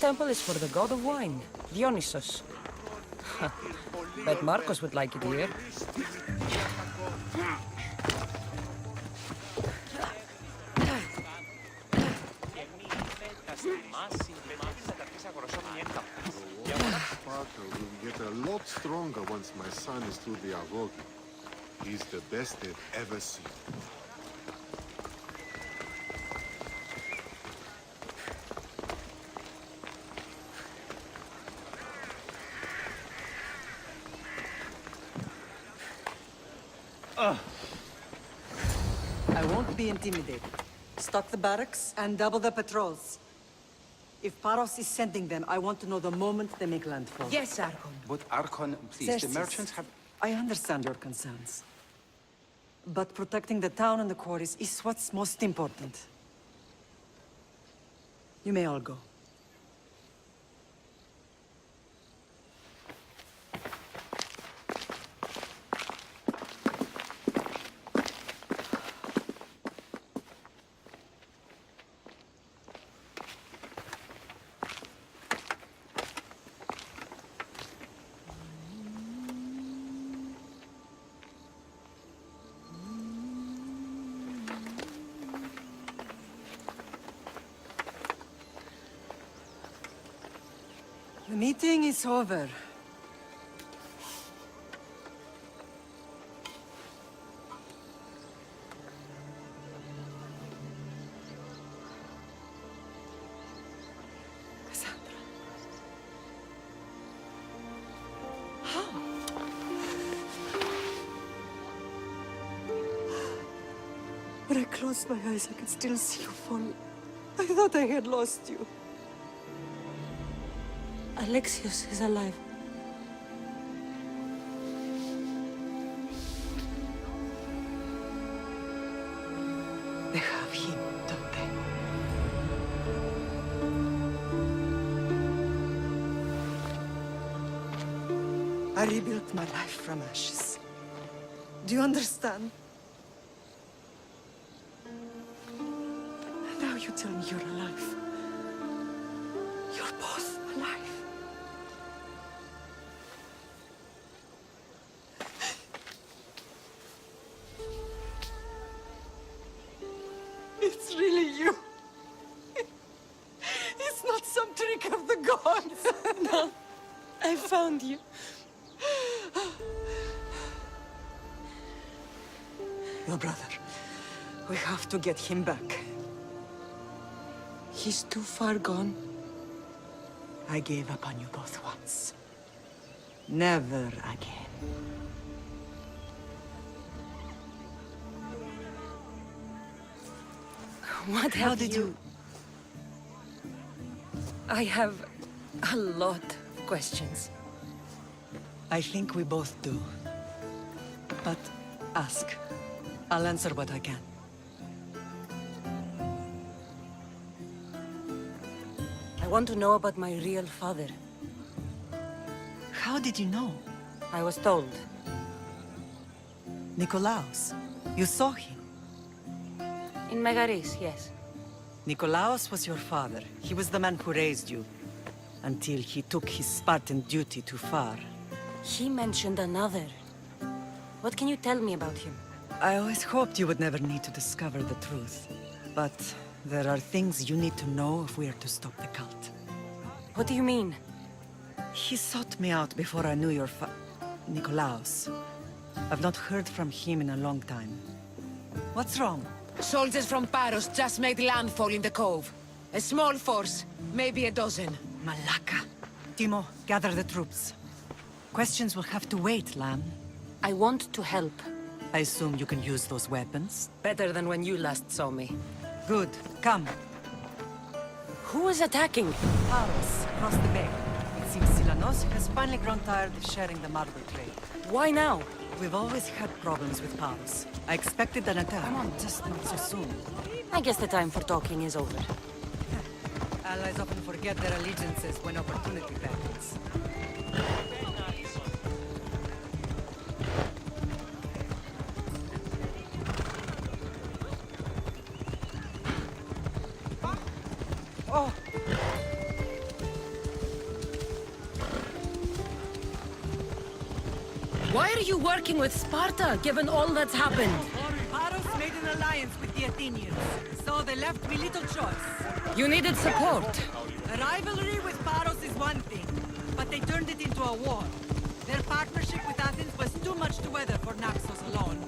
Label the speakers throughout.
Speaker 1: temple is for the god of wine, Dionysus. Bet Marcos would like it here.
Speaker 2: Sparta will get a lot stronger once my son is through the Avogi. He's the best they've ever seen.
Speaker 3: I won't be intimidated. Stock the barracks and double the patrols. If Paros is sending them, I want to know the moment they make landfall.
Speaker 1: Yes, Archon.
Speaker 4: But Archon, please,
Speaker 3: Xerxes,
Speaker 4: the merchants have...
Speaker 3: I understand your concerns. But protecting the town and the quarries is what's most important. You may all go. The meeting is over. Cassandra. How? When I closed my eyes, I could still see you fall. I thought I had lost you. Alexios is alive. They have him, don't they? I rebuilt my life from ashes. Do you understand? Now you tell me you're alive. You're both alive. It's really you. It's not some trick of the gods. No, I found you. Your brother. We have to get him back. He's too far gone. I gave up on you both once. Never again.
Speaker 1: What
Speaker 3: How
Speaker 1: have
Speaker 3: did you...
Speaker 1: I have a lot of questions.
Speaker 3: I think we both do. But ask. I'll answer what I can.
Speaker 1: I want to know about my real father.
Speaker 3: How did you know?
Speaker 1: I was told.
Speaker 3: Nikolaos. You saw him.
Speaker 1: In Megaris, yes.
Speaker 3: Nikolaos was your father. He was the man who raised you. Until he took his Spartan duty too far.
Speaker 1: He mentioned another. What can you tell me about him?
Speaker 3: I always hoped you would never need to discover the truth. But there are things you need to know if we are to stop the cult.
Speaker 1: What do you mean?
Speaker 3: He sought me out before I knew your Nikolaos. I've not heard from him in a long time. What's wrong?
Speaker 5: Soldiers from Paros just made landfall in the cove. A small force, maybe a dozen.
Speaker 3: Malaka. Timo, gather the troops. Questions will have to wait, Lamb.
Speaker 1: I want to help.
Speaker 3: I assume you can use those weapons?
Speaker 1: Better than when you last saw me.
Speaker 3: Good. Come.
Speaker 1: Who is attacking?
Speaker 3: Paros, across the bay. It seems Silanos has finally grown tired of sharing the marble trade.
Speaker 1: Why now?
Speaker 3: We've always had problems with Paros. I expected an attack. Come on, just not so soon.
Speaker 1: I guess the time for talking is over.
Speaker 3: Allies often forget their allegiances when opportunity beckons. Oh!
Speaker 1: Why are you working with Sparta, given all that's happened?
Speaker 3: Paros made an alliance with the Athenians, so they left me little choice.
Speaker 1: You needed support.
Speaker 3: A rivalry with Paros is one thing, but they turned it into a war. Their partnership with Athens was too much to weather for Naxos alone.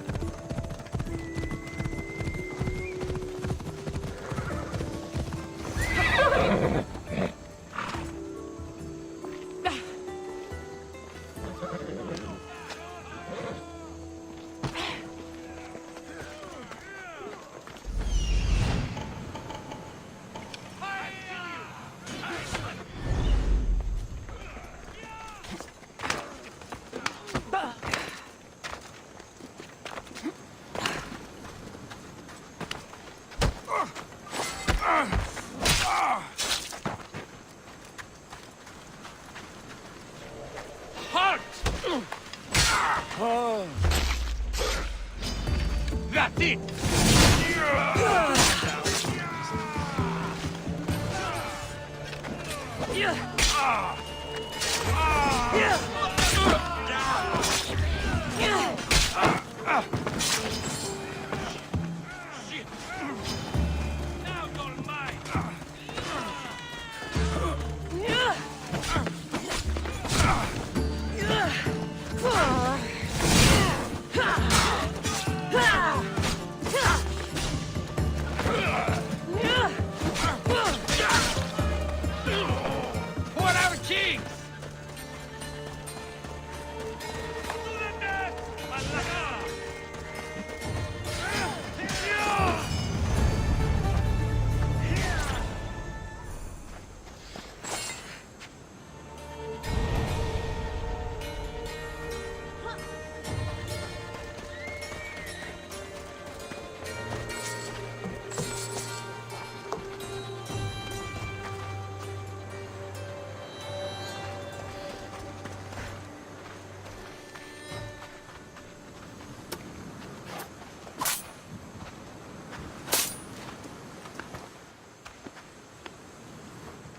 Speaker 4: That's it! Now you're mine! For our king!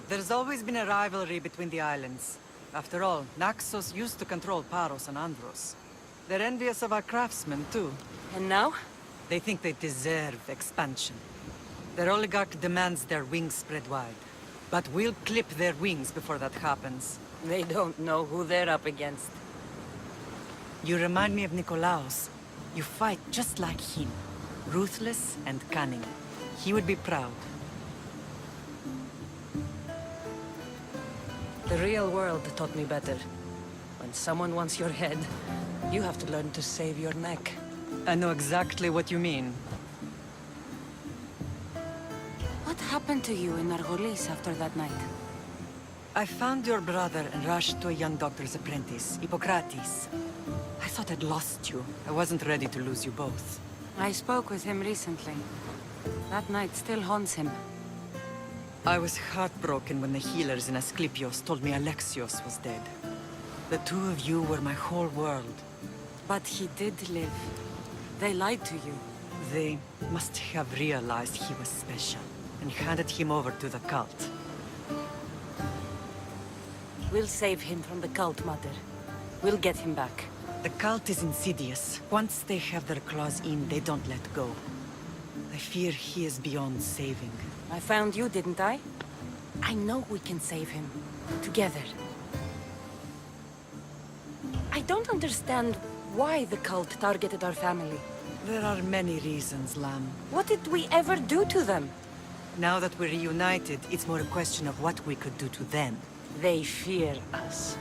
Speaker 3: There's always been a rivalry between the islands. After all, Naxos used to control Paros and Andros. They're envious of our craftsmen, too.
Speaker 1: And now?
Speaker 3: They think they deserve expansion. Their oligarch demands their wings spread wide. But we'll clip their wings before that happens.
Speaker 1: They don't know who they're up against.
Speaker 3: You remind me of Nikolaos. You fight just like him. Ruthless and cunning. He would be proud.
Speaker 1: The real world taught me better. When someone wants your head, you have to learn to save your neck.
Speaker 3: I know exactly what you mean.
Speaker 6: What happened to you in Argolis after that night?
Speaker 3: I found your brother and rushed to a young doctor's apprentice, Hippocrates. I thought I'd lost you. I wasn't ready to lose you both.
Speaker 6: I spoke with him recently. That night still haunts him.
Speaker 3: I was heartbroken when the healers in Asclepios told me Alexios was dead. The two of you were my whole world.
Speaker 6: But he did live. They lied to you.
Speaker 3: They must have realized he was special and handed him over to the cult.
Speaker 6: We'll save him from the cult, Mother. We'll get him back.
Speaker 3: The cult is insidious. Once they have their claws in, they don't let go. I fear he is beyond saving.
Speaker 6: I found you, didn't I? I know we can save him. Together.
Speaker 1: I don't understand why the cult targeted our family.
Speaker 3: There are many reasons, Lamb.
Speaker 1: What did we ever do to them?
Speaker 3: Now that we're reunited, it's more a question of what we could do to them.
Speaker 1: They fear us.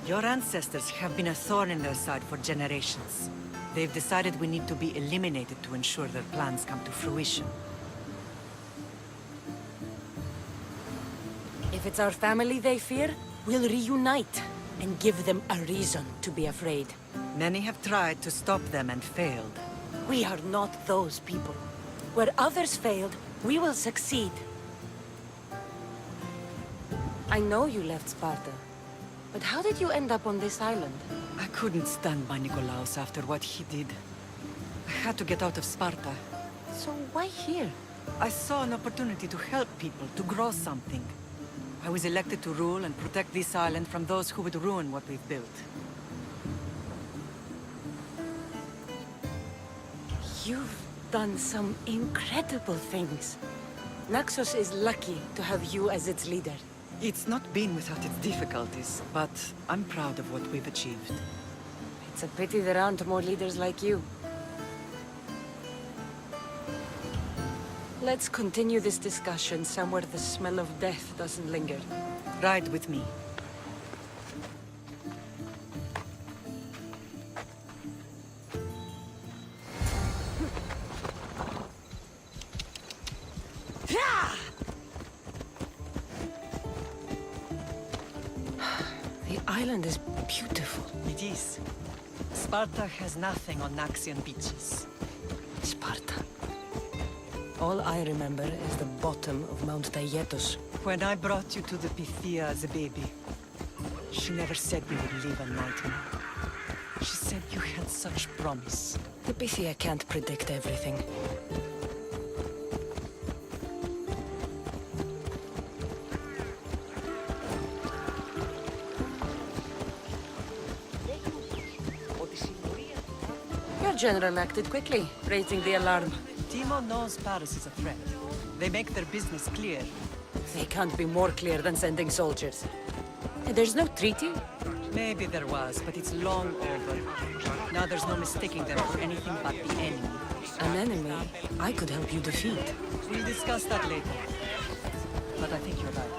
Speaker 3: Your ancestors have been a thorn in their side for generations. They've decided we need to be eliminated to ensure their plans come to fruition.
Speaker 1: If it's our family they fear, we'll reunite and give them a reason to be afraid.
Speaker 3: Many have tried to stop them and failed.
Speaker 1: We are not those people. Where others failed, we will succeed. I know you left Sparta, but how did you end up on this island?
Speaker 3: I couldn't stand by Nikolaos after what he did. I had to get out of Sparta.
Speaker 1: So why here?
Speaker 3: I saw an opportunity to help people, to grow something. I was elected to rule and protect this island from those who would ruin what we've built.
Speaker 1: You've done some incredible things. Naxos is lucky to have you as its leader.
Speaker 3: It's not been without its difficulties, but I'm proud of what we've achieved.
Speaker 1: It's a pity there aren't more leaders like you. Let's continue this discussion somewhere the smell of death doesn't linger.
Speaker 3: Ride with me.
Speaker 1: The island is beautiful.
Speaker 3: It is. Sparta has nothing on Naxian beaches.
Speaker 1: Sparta. All I remember is the bottom of Mount Taygetos.
Speaker 3: When I brought you to the Pythia as a baby, she never said we would live a nightmare. She said you had such promise.
Speaker 1: The Pythia can't predict everything. Your general acted quickly, raising the alarm.
Speaker 3: Timo knows Paris is a threat. They make their business clear.
Speaker 1: They can't be more clear than sending soldiers. There's no treaty?
Speaker 3: Maybe there was, but it's long over. Now there's no mistaking them for anything but the enemy.
Speaker 1: An enemy I could help you defeat.
Speaker 3: We'll discuss that later. But I think you're right.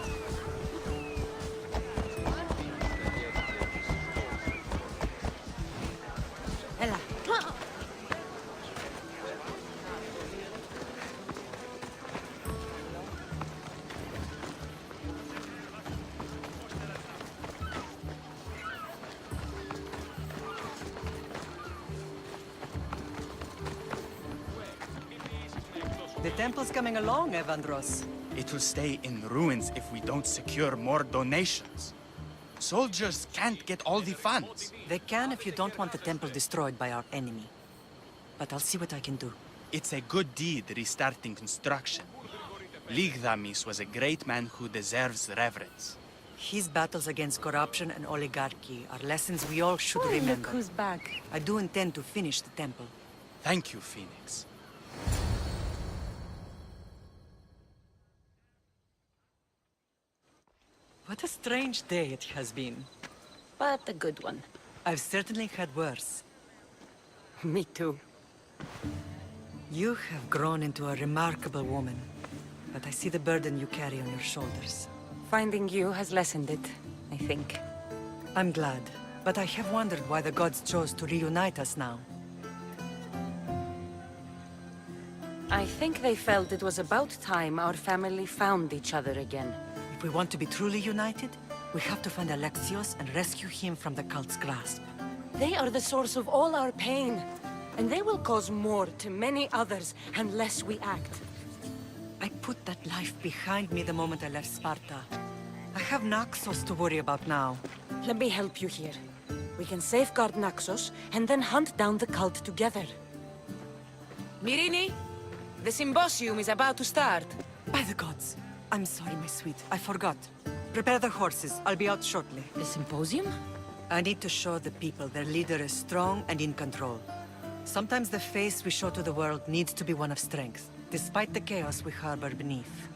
Speaker 1: Ella.
Speaker 3: The temple's coming along, Evandros.
Speaker 7: It will stay in ruins if we don't secure more donations. Soldiers can't get all the funds.
Speaker 3: They can if you don't want the temple destroyed by our enemy. But I'll see what I can do.
Speaker 7: It's a good deed restarting construction. Ligdamis was a great man who deserves reverence.
Speaker 3: His battles against corruption and oligarchy are lessons we all should
Speaker 1: Look
Speaker 3: remember.
Speaker 1: who's back.
Speaker 3: I do intend to finish the temple.
Speaker 7: Thank you, Phoenix.
Speaker 3: What a strange day it has been.
Speaker 1: But a good one.
Speaker 3: I've certainly had worse.
Speaker 1: Me too.
Speaker 3: You have grown into a remarkable woman, but I see the burden you carry on your shoulders.
Speaker 1: Finding you has lessened it, I think.
Speaker 3: I'm glad, but I have wondered why the gods chose to reunite us now.
Speaker 1: I think they felt it was about time our family found each other again.
Speaker 3: If we want to be truly united, we have to find Alexios and rescue him from the cult's grasp.
Speaker 1: They are the source of all our pain, and they will cause more to many others unless we act.
Speaker 3: I put that life behind me the moment I left Sparta. I have Naxos to worry about now.
Speaker 1: Let me help you here. We can safeguard Naxos and then hunt down the cult together.
Speaker 5: Myrrine, the symposium is about to start.
Speaker 3: By the gods! I'm sorry, my sweet. I forgot. Prepare the horses. I'll be out shortly.
Speaker 1: The symposium?
Speaker 3: I need to show the people their leader is strong and in control. Sometimes the face we show to the world needs to be one of strength, despite the chaos we harbor beneath.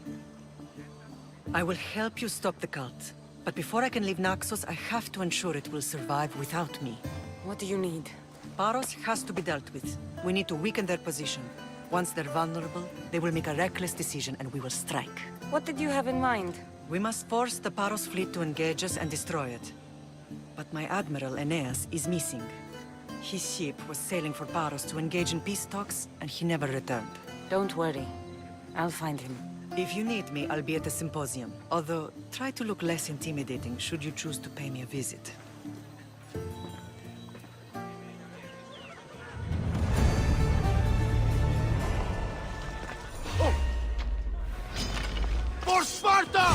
Speaker 3: I will help you stop the cult, but before I can leave Naxos, I have to ensure it will survive without me.
Speaker 1: What do you need?
Speaker 3: Paros has to be dealt with. We need to weaken their position. Once they're vulnerable, they will make a reckless decision and we will strike.
Speaker 1: What did you have in mind?
Speaker 3: We must force the Paros fleet to engage us and destroy it. But my admiral, Aeneas, is missing. His ship was sailing for Paros to engage in peace talks, and he never returned.
Speaker 1: Don't worry. I'll find him.
Speaker 3: If you need me, I'll be at the symposium. Although, try to look less intimidating should you choose to pay me a visit.
Speaker 2: For Sparta!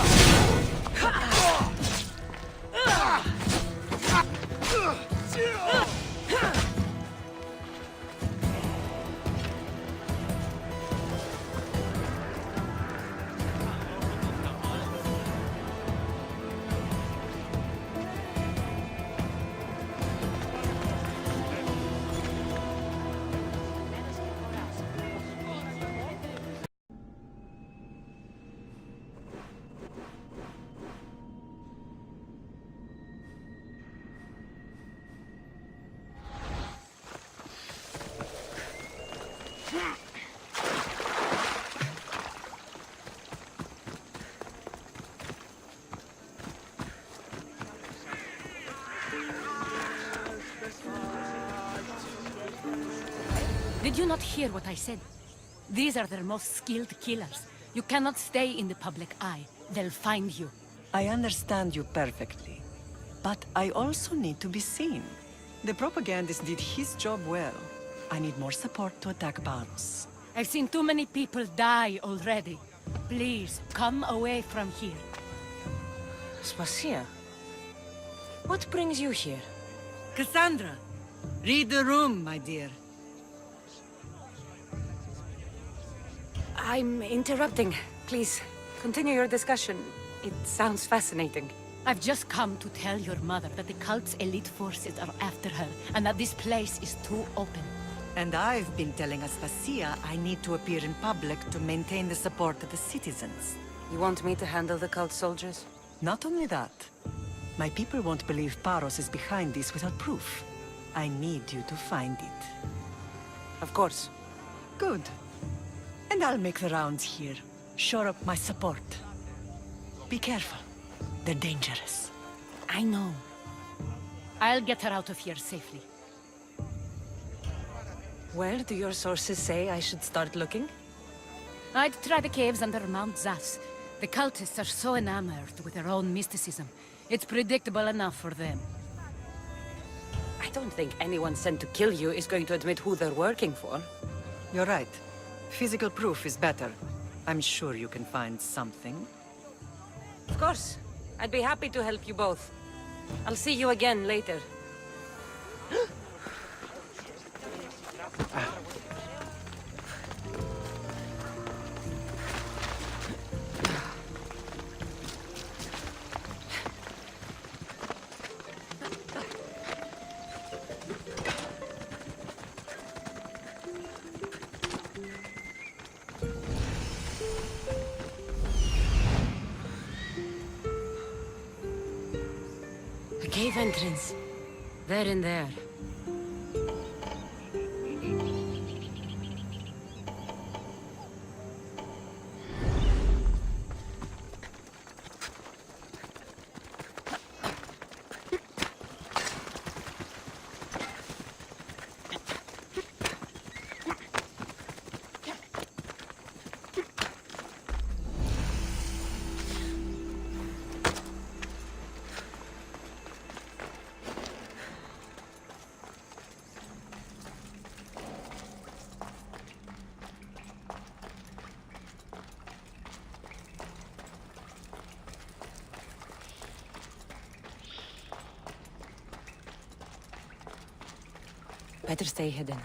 Speaker 6: Did you not hear what I said? These are their most skilled killers. You cannot stay in the public eye. They'll find you.
Speaker 3: I understand you perfectly. But I also need to be seen. The propagandist did his job well. I need more support to attack Paros.
Speaker 6: I've seen too many people die already. Please, come away from here.
Speaker 1: Spacia, what brings you here?
Speaker 3: Cassandra! Read the room, my dear.
Speaker 1: I'm interrupting. Please, continue your discussion. It sounds fascinating.
Speaker 6: I've just come to tell your mother that the cult's elite forces are after her, and that this place is too open.
Speaker 3: And I've been telling Aspasia I need to appear in public to maintain the support of the citizens.
Speaker 1: You want me to handle the cult soldiers?
Speaker 3: Not only that, my people won't believe Paros is behind this without proof. I need you to find it.
Speaker 1: Of course.
Speaker 3: Good. And I'll make the rounds here. Shore up my support. Be careful. They're dangerous.
Speaker 6: I know. I'll get her out of here safely.
Speaker 1: Where do your sources say I should start looking?
Speaker 6: I'd try the caves under Mount Zas. The cultists are so enamored with their own mysticism. It's predictable enough for them.
Speaker 1: I don't think anyone sent to kill you is going to admit who they're working for.
Speaker 3: You're right. Physical proof is better. I'm sure you can find something.
Speaker 1: Of course. I'd be happy to help you both. I'll see you again later.
Speaker 6: The cave entrance. They're in there.
Speaker 1: Better stay hidden.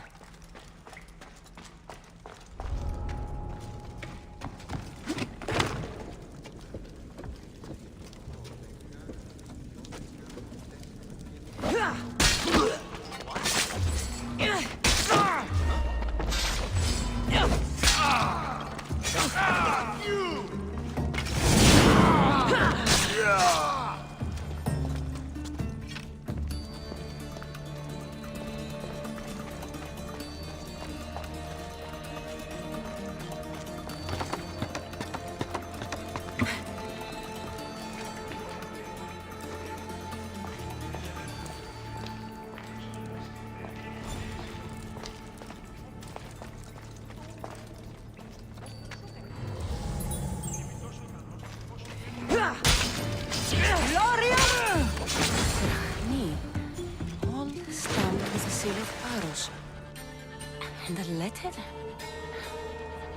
Speaker 6: All stamped with the seal of Paros. And a letter?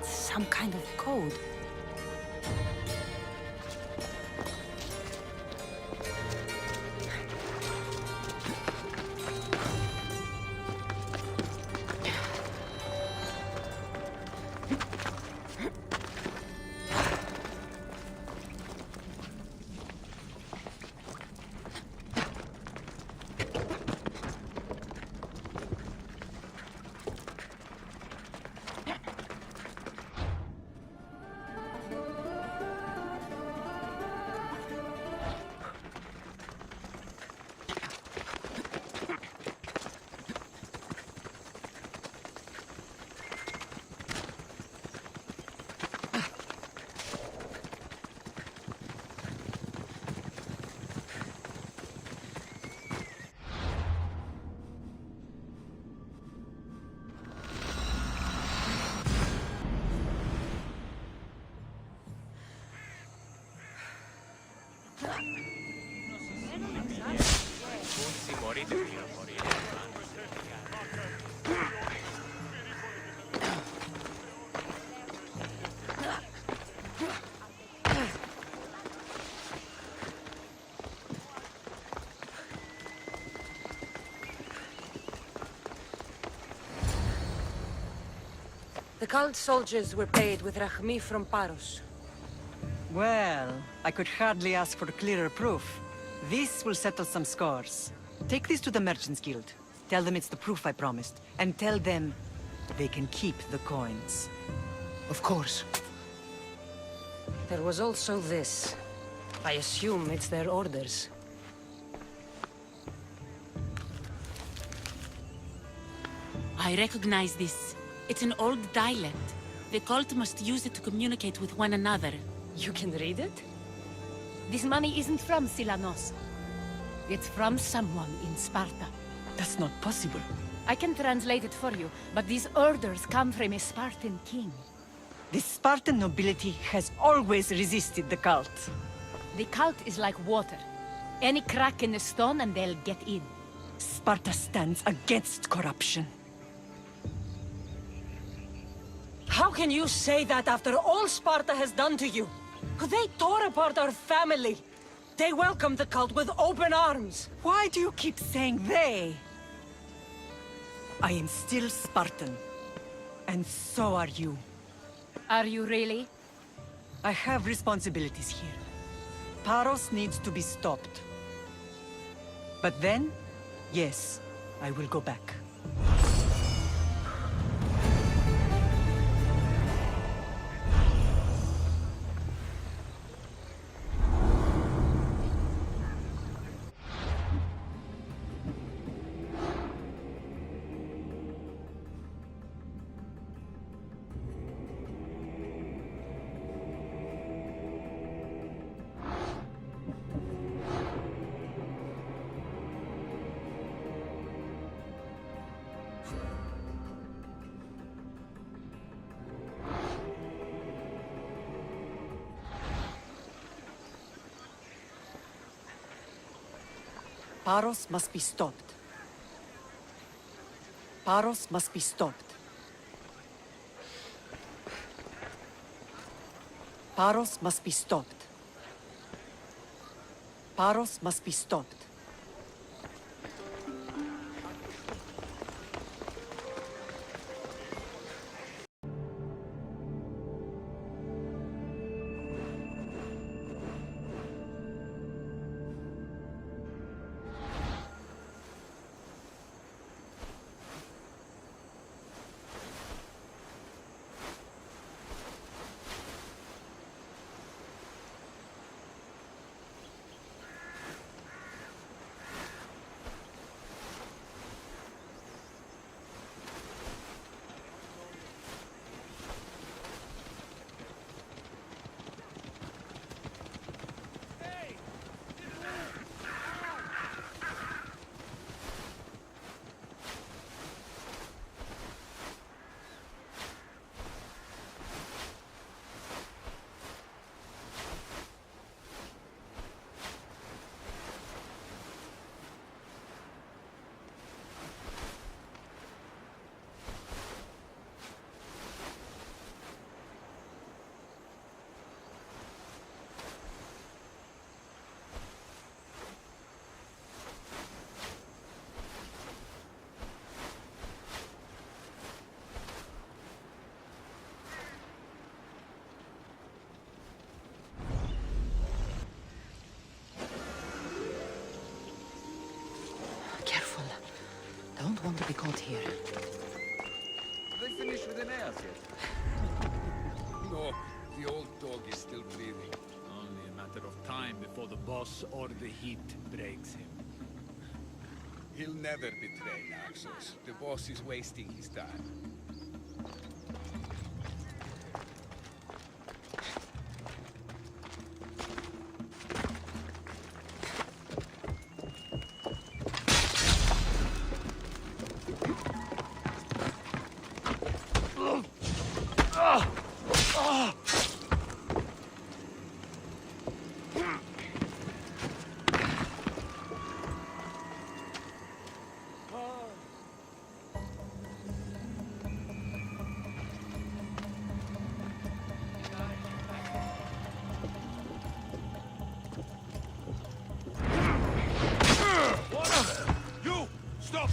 Speaker 6: Some kind of code.
Speaker 1: The cult soldiers were paid with Rachmi from Paros.
Speaker 3: Well, I could hardly ask for clearer proof. This will settle some scores. Take this to the Merchants Guild. Tell them it's the proof I promised. And tell them they can keep the coins.
Speaker 5: Of course.
Speaker 1: There was also this. I assume it's their orders.
Speaker 8: I recognize this. It's an old dialect. The cult must use it to communicate with one another.
Speaker 1: You can read it?
Speaker 6: This money isn't from Silanos. It's from someone in Sparta.
Speaker 3: That's not possible.
Speaker 6: I can translate it for you, but these orders come from a Spartan king.
Speaker 3: The Spartan nobility has always resisted the cult.
Speaker 6: The cult is like water. Any crack in the stone and they'll get in.
Speaker 3: Sparta stands against corruption.
Speaker 1: How can you say that after all Sparta has done to you? They tore apart our family. They welcomed the cult with open arms.
Speaker 3: Why do you keep saying they? I am still Spartan. And so are you.
Speaker 6: Are you really?
Speaker 3: I have responsibilities here. Paros needs to be stopped. But then, yes, I will go back. Paros must be stopped. Paros must be stopped. Paros must be stopped. Paros must be stopped.
Speaker 1: Careful. Don't want to be caught here.
Speaker 9: They finished with the nails yet? No, the old dog is still breathing.
Speaker 4: Only a matter of time before the boss or the heat breaks him.
Speaker 9: He'll never betray Naxos. The boss is wasting his time.
Speaker 4: up!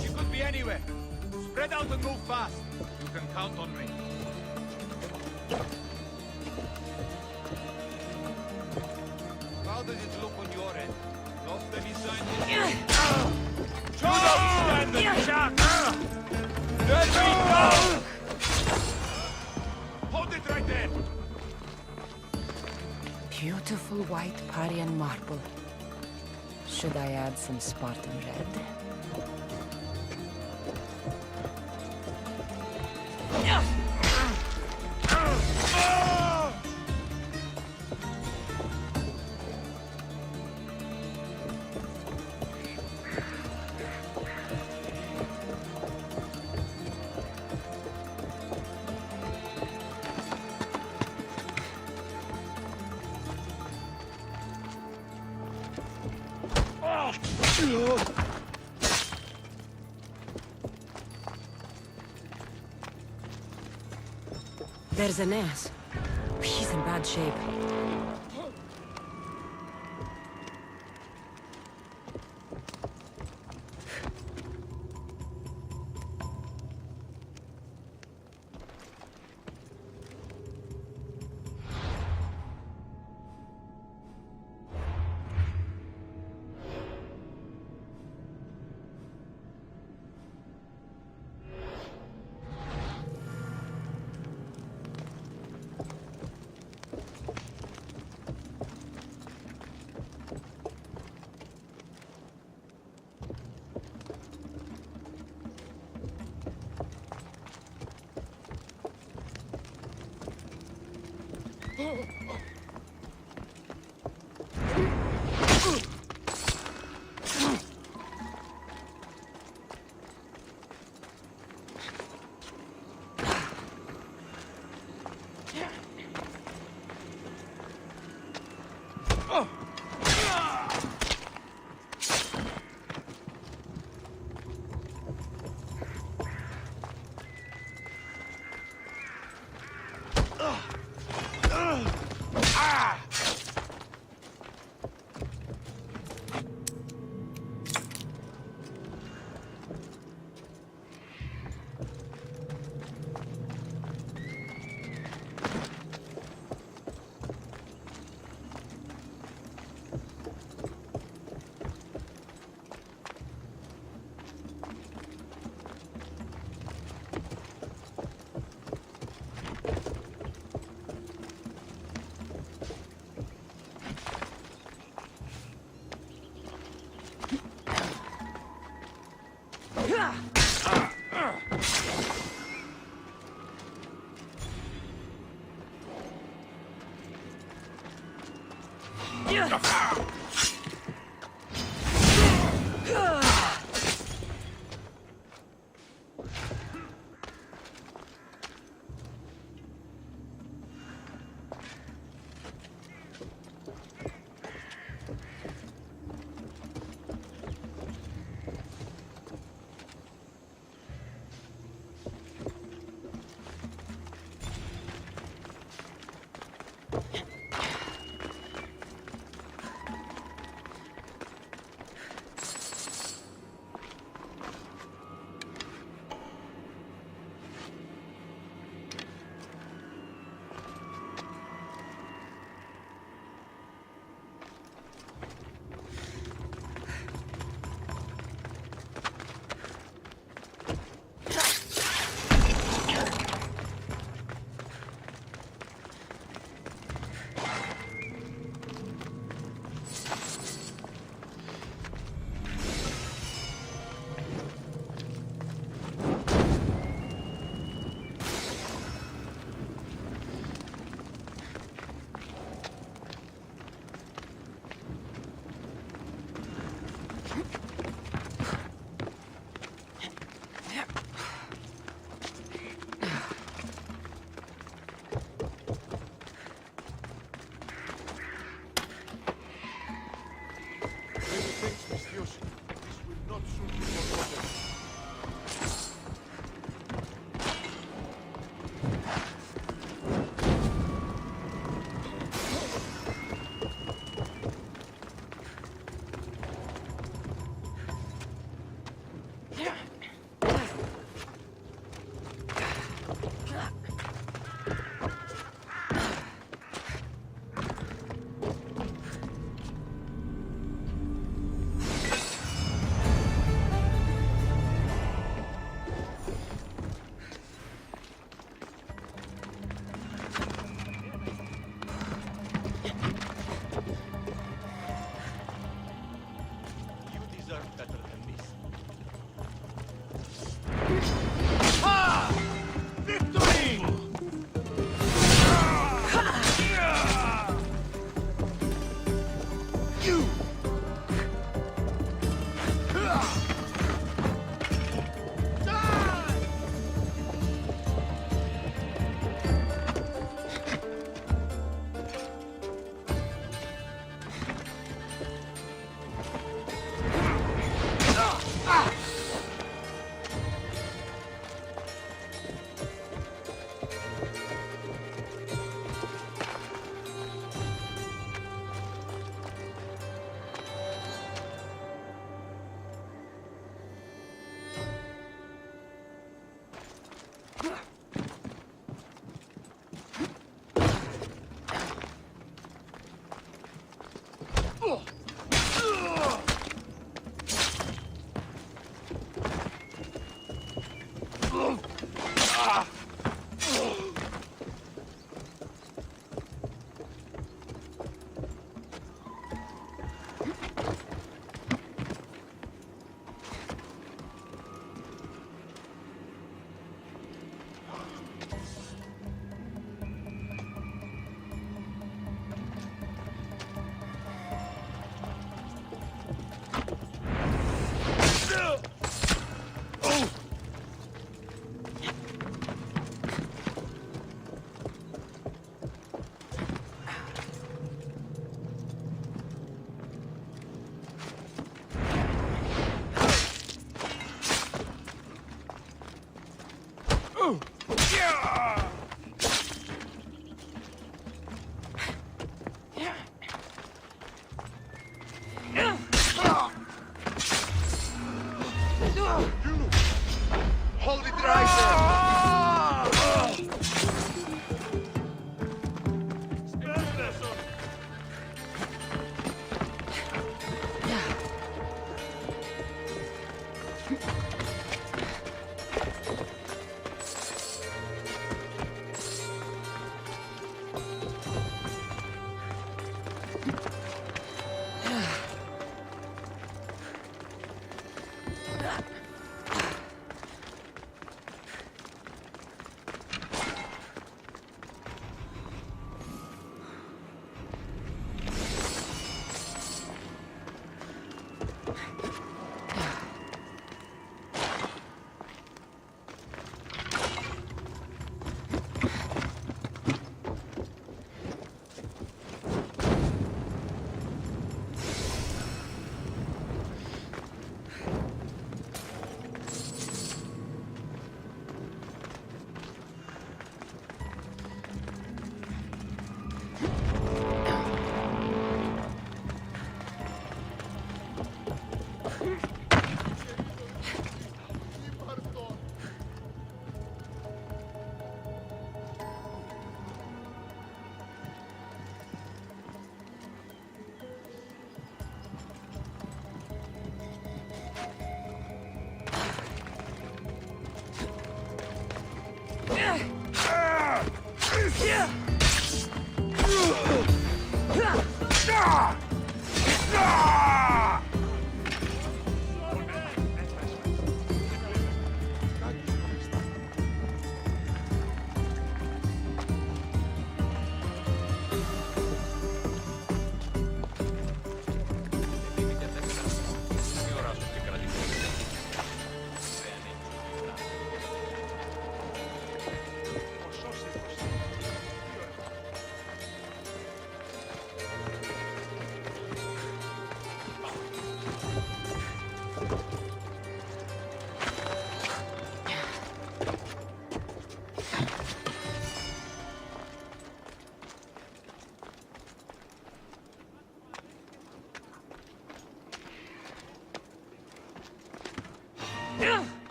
Speaker 9: She could be anywhere. Spread out and move fast. You can count on me. How does it look on your end? Lost any sign yet?
Speaker 4: You don't stand a chance! Let me go!
Speaker 9: Hold it right there!
Speaker 5: Beautiful white Parian marble. Should I add some Spartan red? There's Aeneas. He's in bad shape.
Speaker 9: Hold it right there!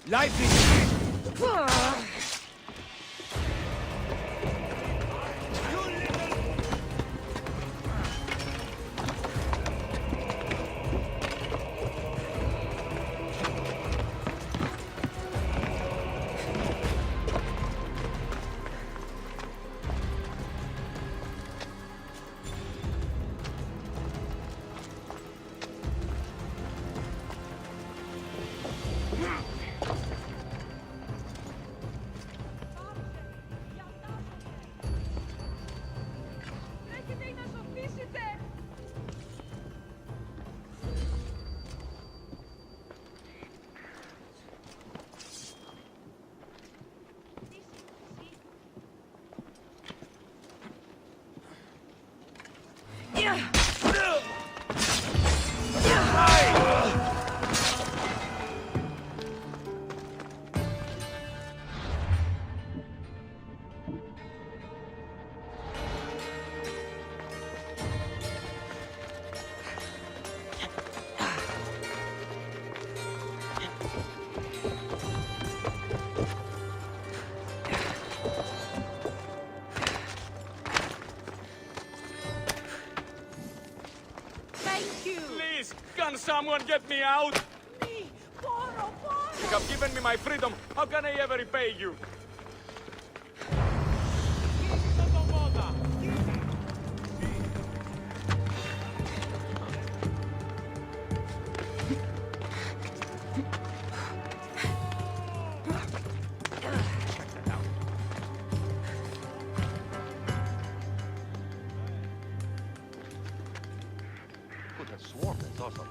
Speaker 4: Life is...
Speaker 10: Please, can someone get me out? You have given me my freedom. How can I ever repay you?
Speaker 9: Could have sworn it's awesome.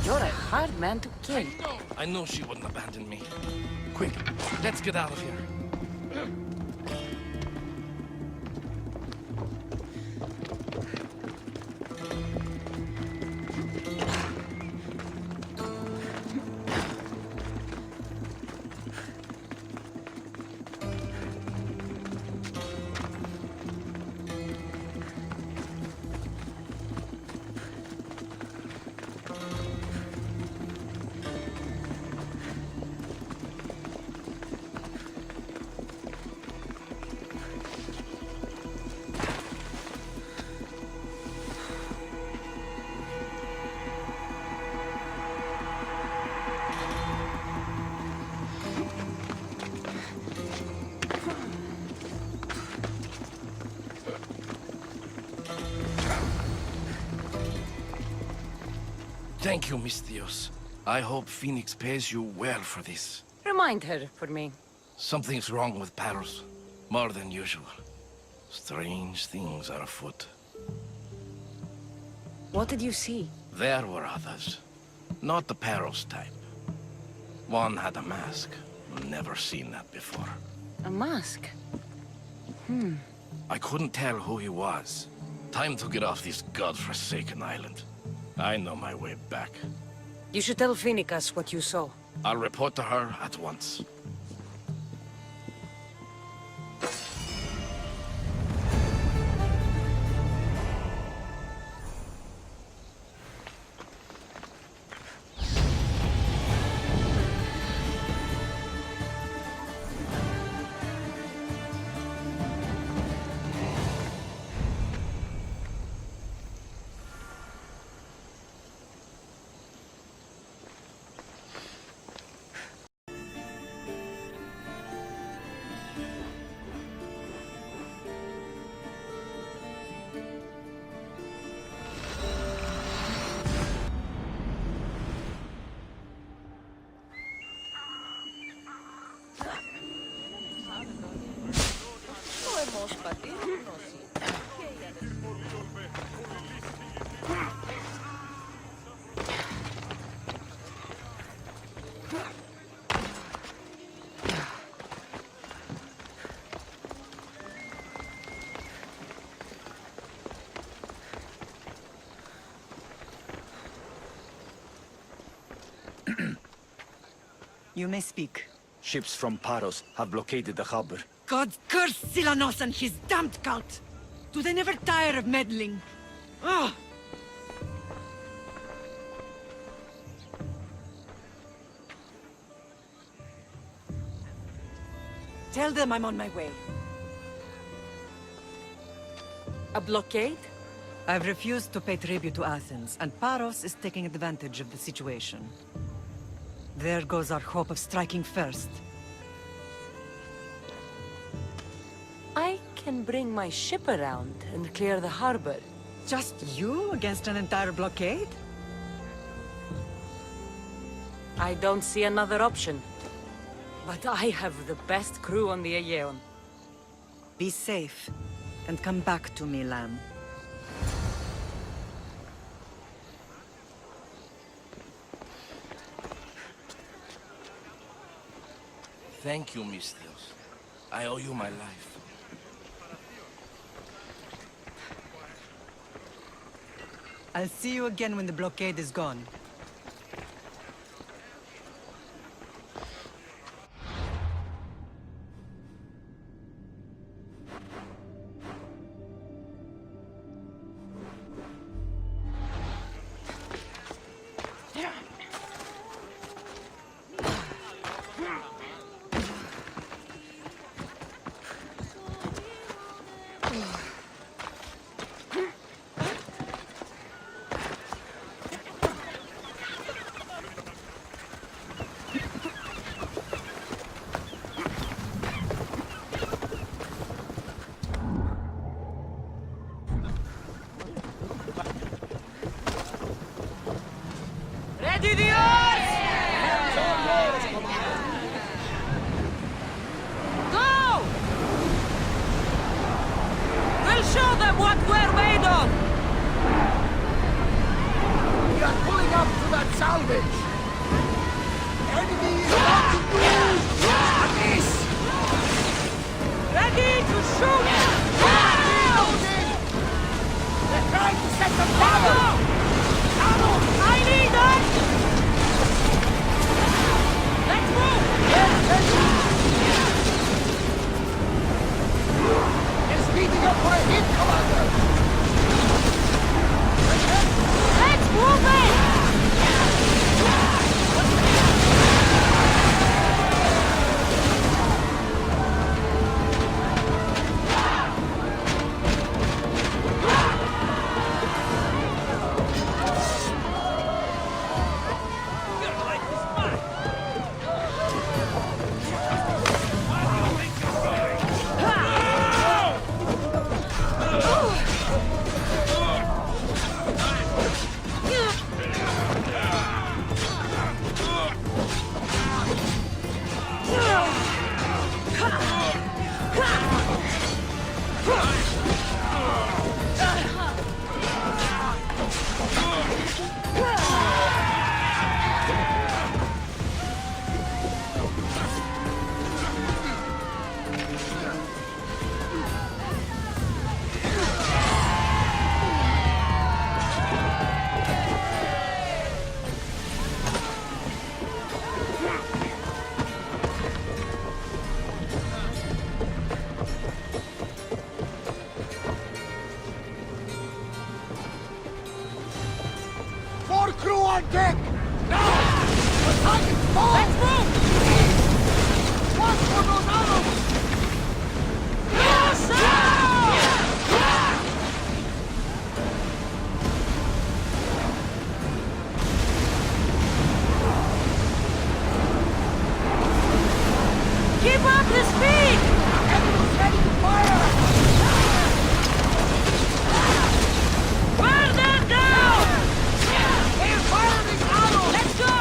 Speaker 5: You're a hard man to kill.
Speaker 11: I know she wouldn't abandon me. Quick, let's get out of here. Thank you, Miss Dios. I hope Phoenix pays you well for this.
Speaker 5: Remind her for me.
Speaker 11: Something's wrong with Paros. More than usual. Strange things are afoot.
Speaker 5: What did you see?
Speaker 11: There were others. Not the Paros type. One had a mask. Never seen that before.
Speaker 5: A mask?
Speaker 11: I couldn't tell who he was. Time to get off this godforsaken island. I know my way back.
Speaker 5: You should tell Phoenix what you saw.
Speaker 11: I'll report to her at once.
Speaker 3: You may speak.
Speaker 12: Ships from Paros have blockaded the harbor.
Speaker 3: God curse Silanos and his damned cult! Do they never tire of meddling? Ugh! Tell them I'm on my way.
Speaker 5: A blockade?
Speaker 3: I've refused to pay tribute to Athens, and Paros is taking advantage of the situation. There goes our hope of striking first.
Speaker 5: I can bring my ship around and clear the harbor.
Speaker 3: Just you against an entire blockade?
Speaker 5: I don't see another option. But I have the best crew on the Aegean.
Speaker 3: Be safe, and come back to me, lamb.
Speaker 11: Thank you, Miss Dios. I owe you my life.
Speaker 3: I'll see you again when the blockade is gone.
Speaker 5: Ready the oars! Go! We'll show them what we're made of!
Speaker 9: We are pulling up to that salvage! Enemy is about to move! Amis!
Speaker 1: Ready to shoot!
Speaker 9: Reloading! They're trying to set the fire! Arrows!
Speaker 1: I need us! Let's move!
Speaker 9: They're speeding up for a hit, Commander!
Speaker 1: Let's move it!
Speaker 9: More crew on deck! Now! The target's fall! Let's move! Watch for those arrows!
Speaker 1: Keep up the speed!
Speaker 9: Enemy's ready to fire!
Speaker 1: Burn them down!
Speaker 9: They're firing arrows!
Speaker 1: Let's go!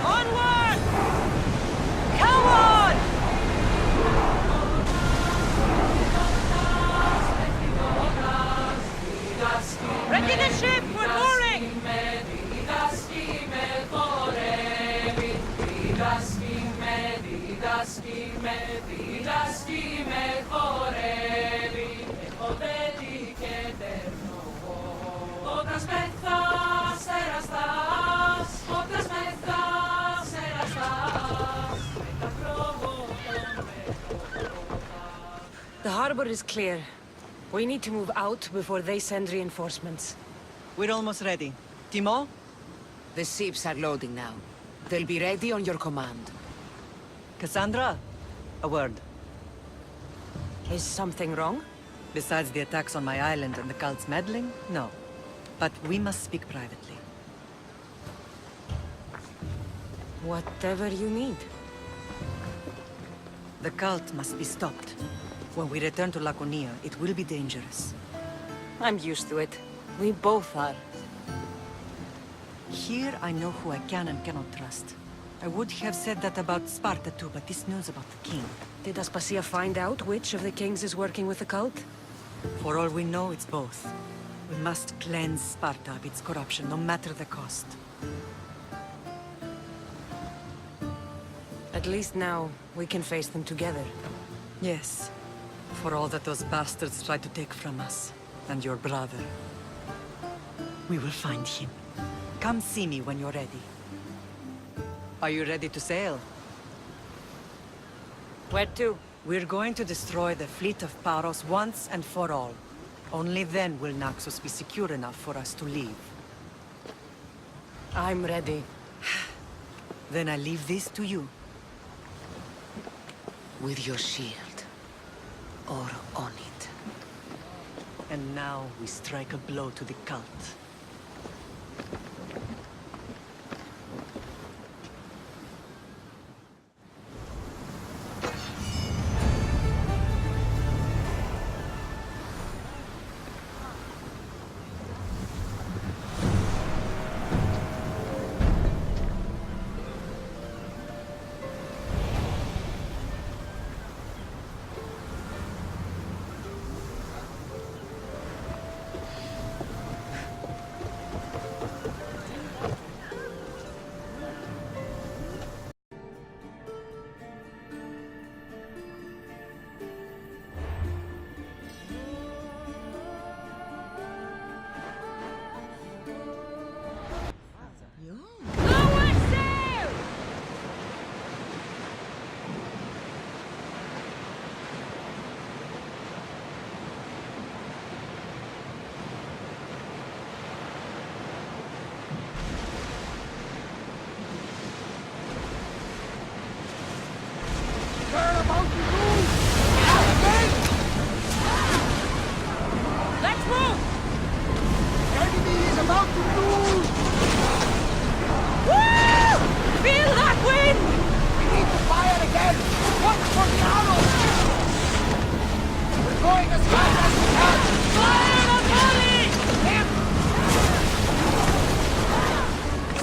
Speaker 1: Onward! Come on! Ready the ship! We're mooring! The harbor is clear. We need to move out before they send reinforcements.
Speaker 3: We're almost ready. Timo?
Speaker 5: The ships are loading now. They'll be ready on your command.
Speaker 3: Cassandra? A word.
Speaker 1: Is something wrong?
Speaker 3: Besides the attacks on my island and the cult's meddling? No. But we must speak privately.
Speaker 1: Whatever you need.
Speaker 3: The cult must be stopped. When we return to Laconia, it will be dangerous.
Speaker 1: I'm used to it. We both are.
Speaker 3: Here I know who I can and cannot trust. I would have said that about Sparta too, but this news about the king.
Speaker 1: Did Aspasia find out which of the kings is working with the cult?
Speaker 3: For all we know, it's both. We must cleanse Sparta of its corruption, no matter the cost.
Speaker 1: At least now, we can face them together.
Speaker 3: Yes. For all that those bastards tried to take from us, and your brother. We will find him. Come see me when you're ready. Are you ready to sail?
Speaker 1: Where to?
Speaker 3: We're going to destroy the fleet of Paros once and for all. Only then will Naxos be secure enough for us to leave.
Speaker 1: I'm ready.
Speaker 3: Then I leave this to you.
Speaker 5: With your shield. Or on it.
Speaker 3: And now we strike a blow to the cult.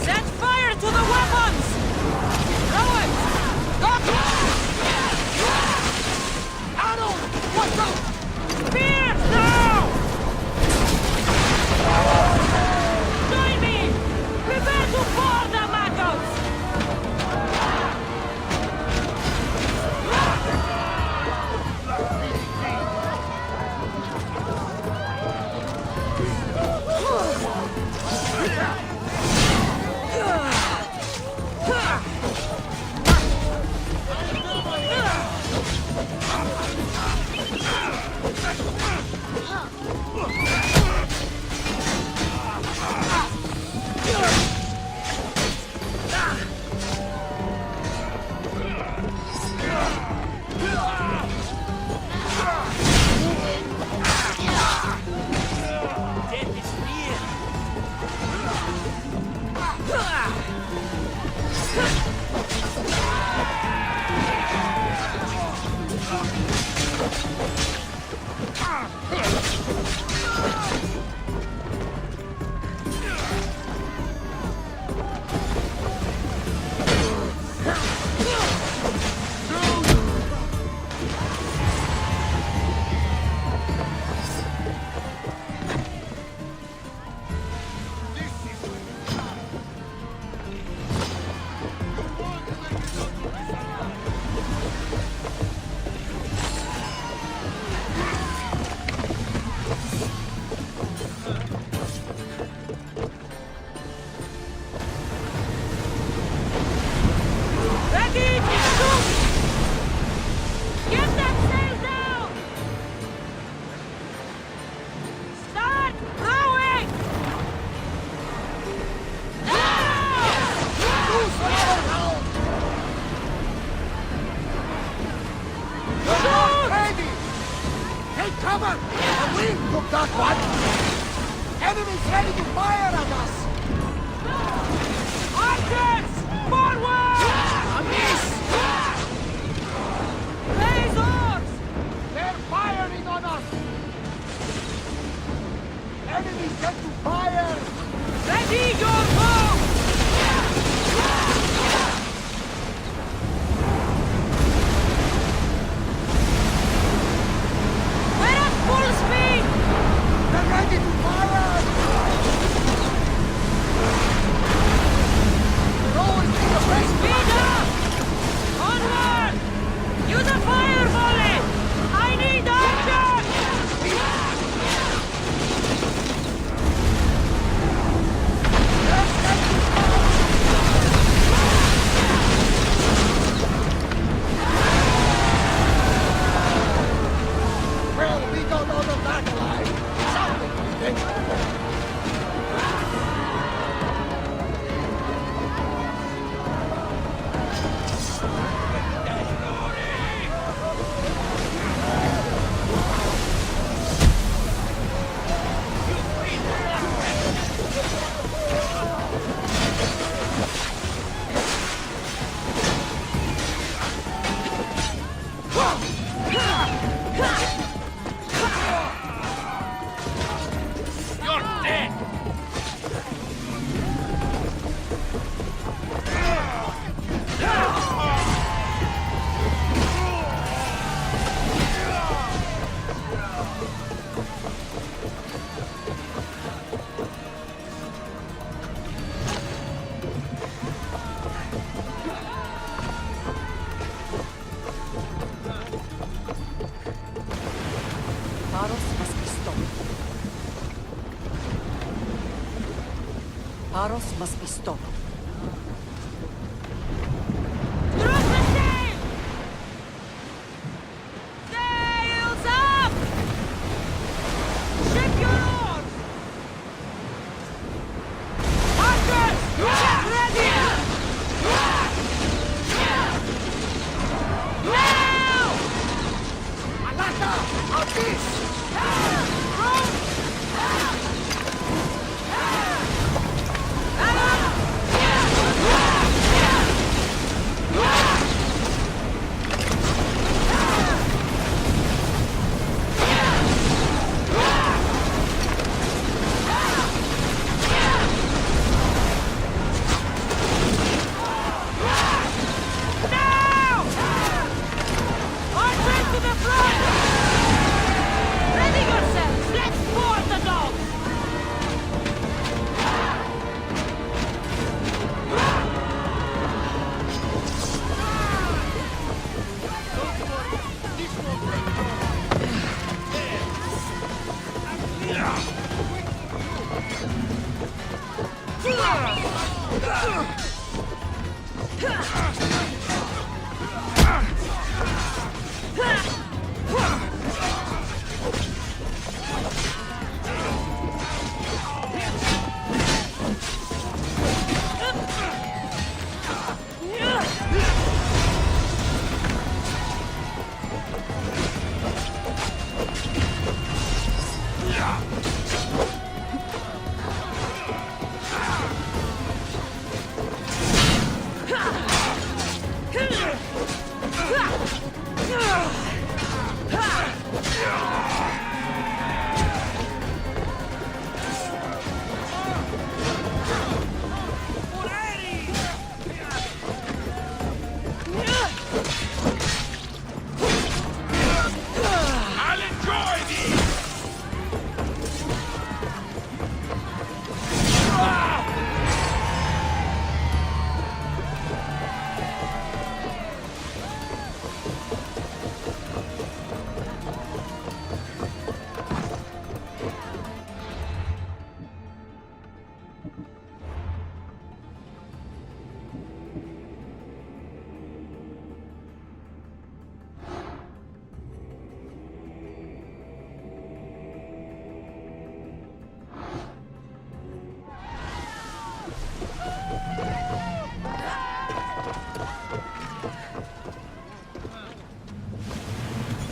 Speaker 1: Set fire to the weapons! Throw it! Go!
Speaker 9: Take cover! The wind took that one! Enemies ready to fire at us!
Speaker 1: Archers! Forward!
Speaker 9: A miss!
Speaker 1: Razors!
Speaker 9: They're firing on us! Enemies set to fire!
Speaker 1: Ready your bow! We're at full speed!
Speaker 9: They're ready to fire! They're always in the best
Speaker 1: Speed up! Onward! Use a fire volley! I need archers!
Speaker 9: Well, we got out of that alive. Something we did.
Speaker 10: You're dead!
Speaker 3: Paros must be stopped. Paros must be stopped.
Speaker 1: Drop the sail! Sails up! Ship your oars! Archers! Get ready! Now!
Speaker 9: Alata! Out this!
Speaker 1: Now! Archers to the front! Ready yourselves! Let's board the dogs!
Speaker 10: I'll enjoy these!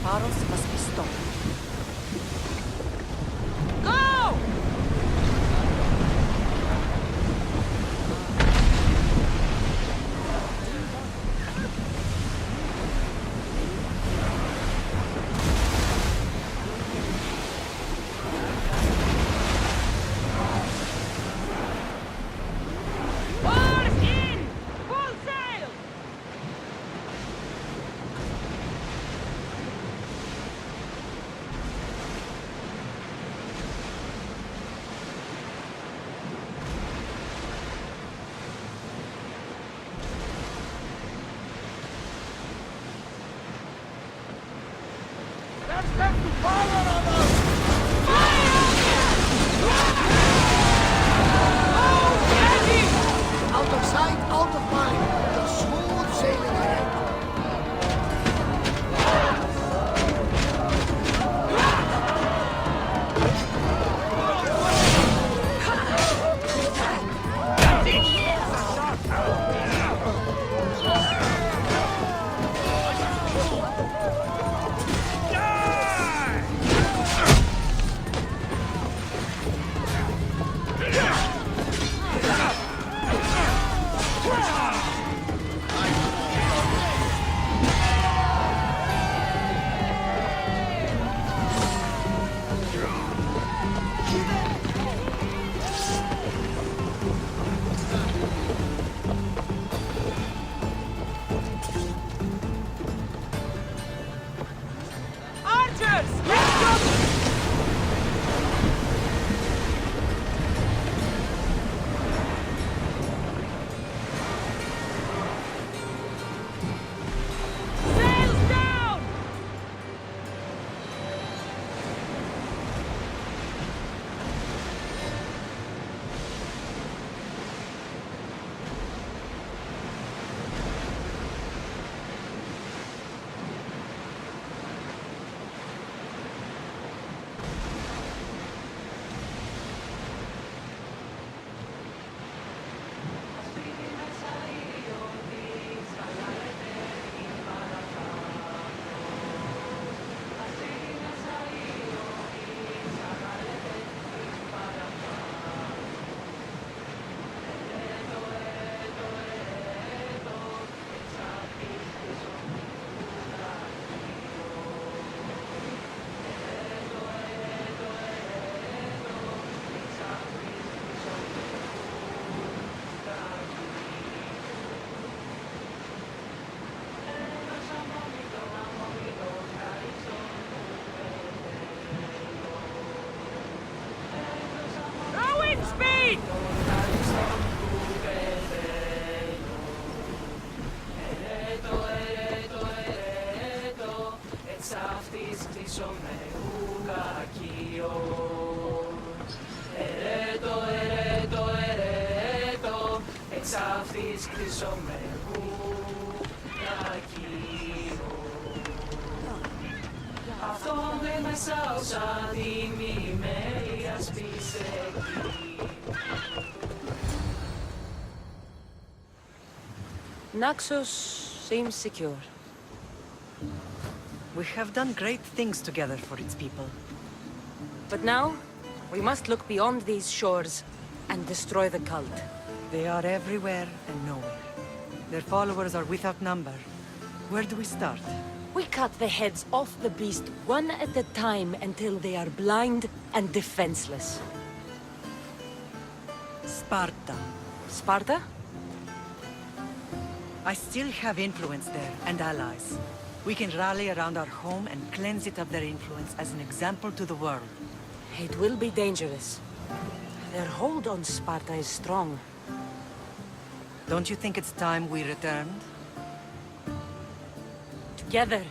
Speaker 3: Paros must be stopped.
Speaker 9: ask them to fire on us! Out of sight, out of mind. Just smooth sailing ahead.
Speaker 1: Naxos seems secure.
Speaker 3: We have done great things together for its people.
Speaker 1: But now, we must look beyond these shores and destroy the cult.
Speaker 3: They are everywhere and nowhere. Their followers are without number. Where do we start?
Speaker 1: We cut the heads off the beast one at a time until they are blind and defenseless.
Speaker 3: Sparta.
Speaker 1: Sparta?
Speaker 3: I still have influence there, and allies. We can rally around our home and cleanse it of their influence as an example to the world.
Speaker 1: It will be dangerous. Their hold on Sparta is strong.
Speaker 3: Don't you think it's time we returned?
Speaker 1: Together.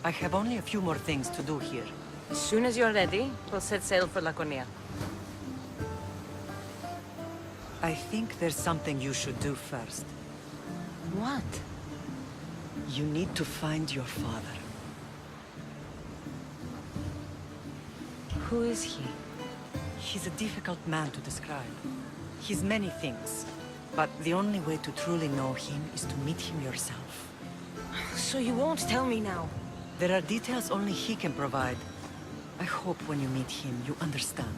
Speaker 3: I have only a few more things to do here.
Speaker 1: As soon as you're ready, we'll set sail for Laconia.
Speaker 3: I think there's something you should do first.
Speaker 1: What?
Speaker 3: You need to find your father.
Speaker 1: Who is he?
Speaker 3: He's a difficult man to describe. He's many things, but the only way to truly know him is to meet him yourself.
Speaker 1: So you won't tell me now?
Speaker 3: There are details only he can provide. I hope when you meet him, you understand.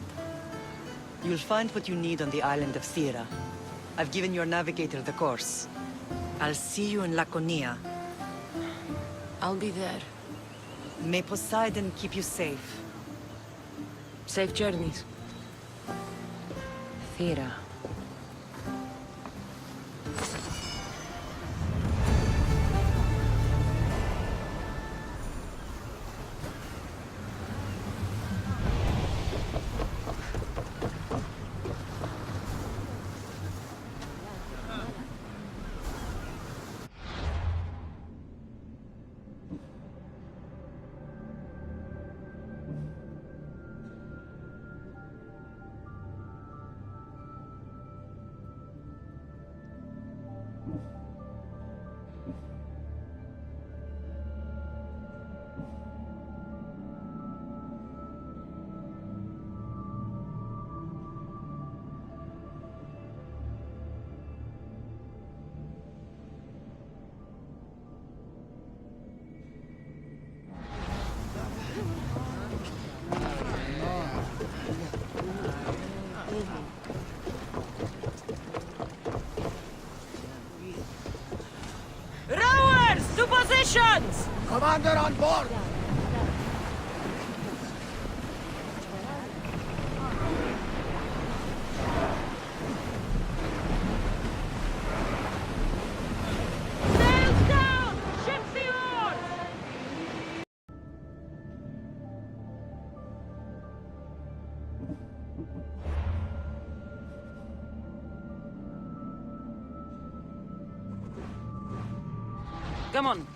Speaker 3: You'll find what you need on the island of Thera. I've given your navigator the course. I'll see you in Laconia.
Speaker 1: I'll be there.
Speaker 3: May Poseidon keep you safe.
Speaker 1: Safe journeys. Thera. Positions!
Speaker 9: Commander on board!
Speaker 1: Sails down! Ship's the oars! Come on.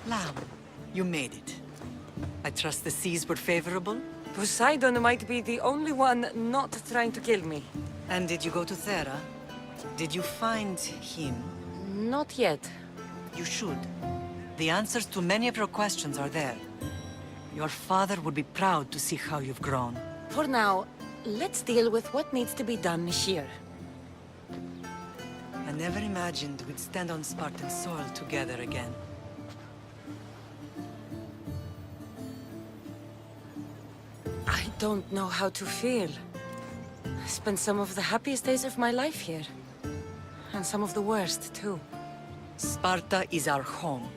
Speaker 3: Lamb, you made it. I trust the seas were favorable?
Speaker 1: Poseidon might be the only one not trying to kill me.
Speaker 3: And did you go to Thera? Did you find him?
Speaker 1: Not yet.
Speaker 3: You should. The answers to many of your questions are there. Your father would be proud to see how you've grown.
Speaker 1: For now, let's deal with what needs to be done here.
Speaker 3: I never imagined we'd stand on Spartan soil together again.
Speaker 1: I don't know how to feel. I spent some of the happiest days of my life here. And some of the worst, too.
Speaker 3: Sparta is our home.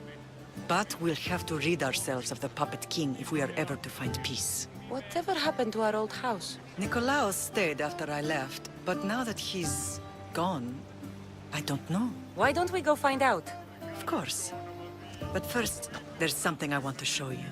Speaker 3: But we'll have to rid ourselves of the Puppet King if we are ever to find peace.
Speaker 1: Whatever happened to our old house?
Speaker 3: Nikolaos stayed after I left, but now that he's gone, I don't know.
Speaker 1: Why don't we go find out?
Speaker 3: Of course. But first, there's something I want to show you.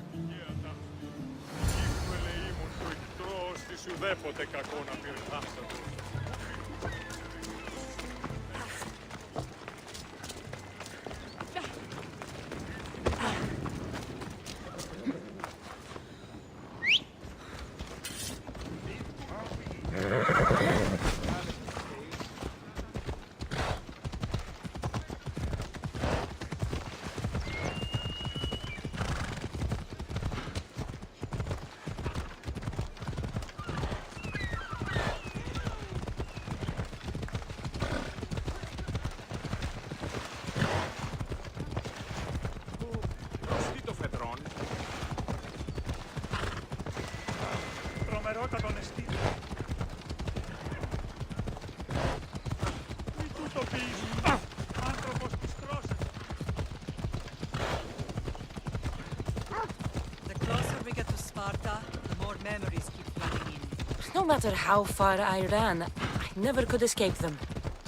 Speaker 1: No matter how far I ran, I never could escape them.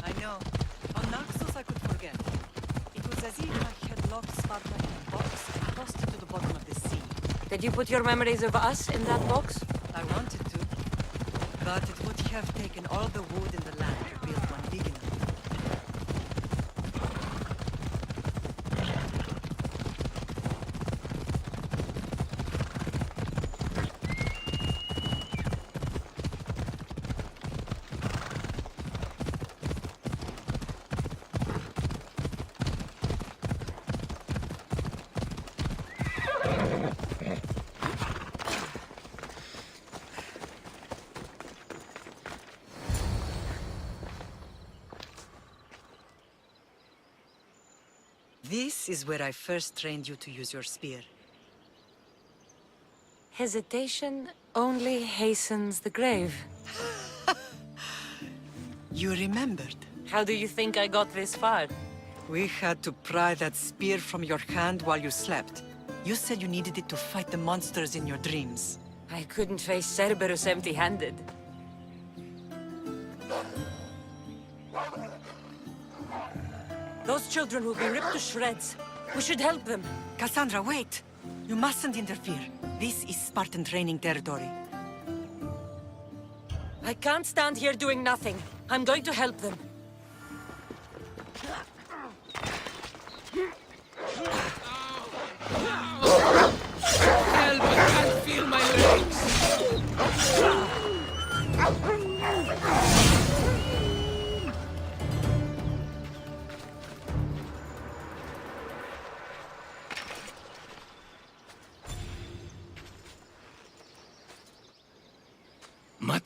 Speaker 3: I know. On Naxos I could forget. It was as if I had locked Sparta in a box and tossed it to the bottom of the sea.
Speaker 1: Did you put your memories of us in that box?
Speaker 3: I wanted to. But it would have taken all the wood in the land to build one big enough. This is where I first trained you to use your spear.
Speaker 1: Hesitation only hastens the grave.
Speaker 3: You remembered.
Speaker 1: How do you think I got this far?
Speaker 3: We had to pry that spear from your hand while you slept. You said you needed it to fight the monsters in your dreams.
Speaker 1: I couldn't face Cerberus empty-handed. Those children will be ripped to shreds. We should help them.
Speaker 3: Cassandra, wait! You mustn't interfere. This is Spartan training territory.
Speaker 1: I can't stand here doing nothing. I'm going to help them.
Speaker 10: Help! I can't feel my legs!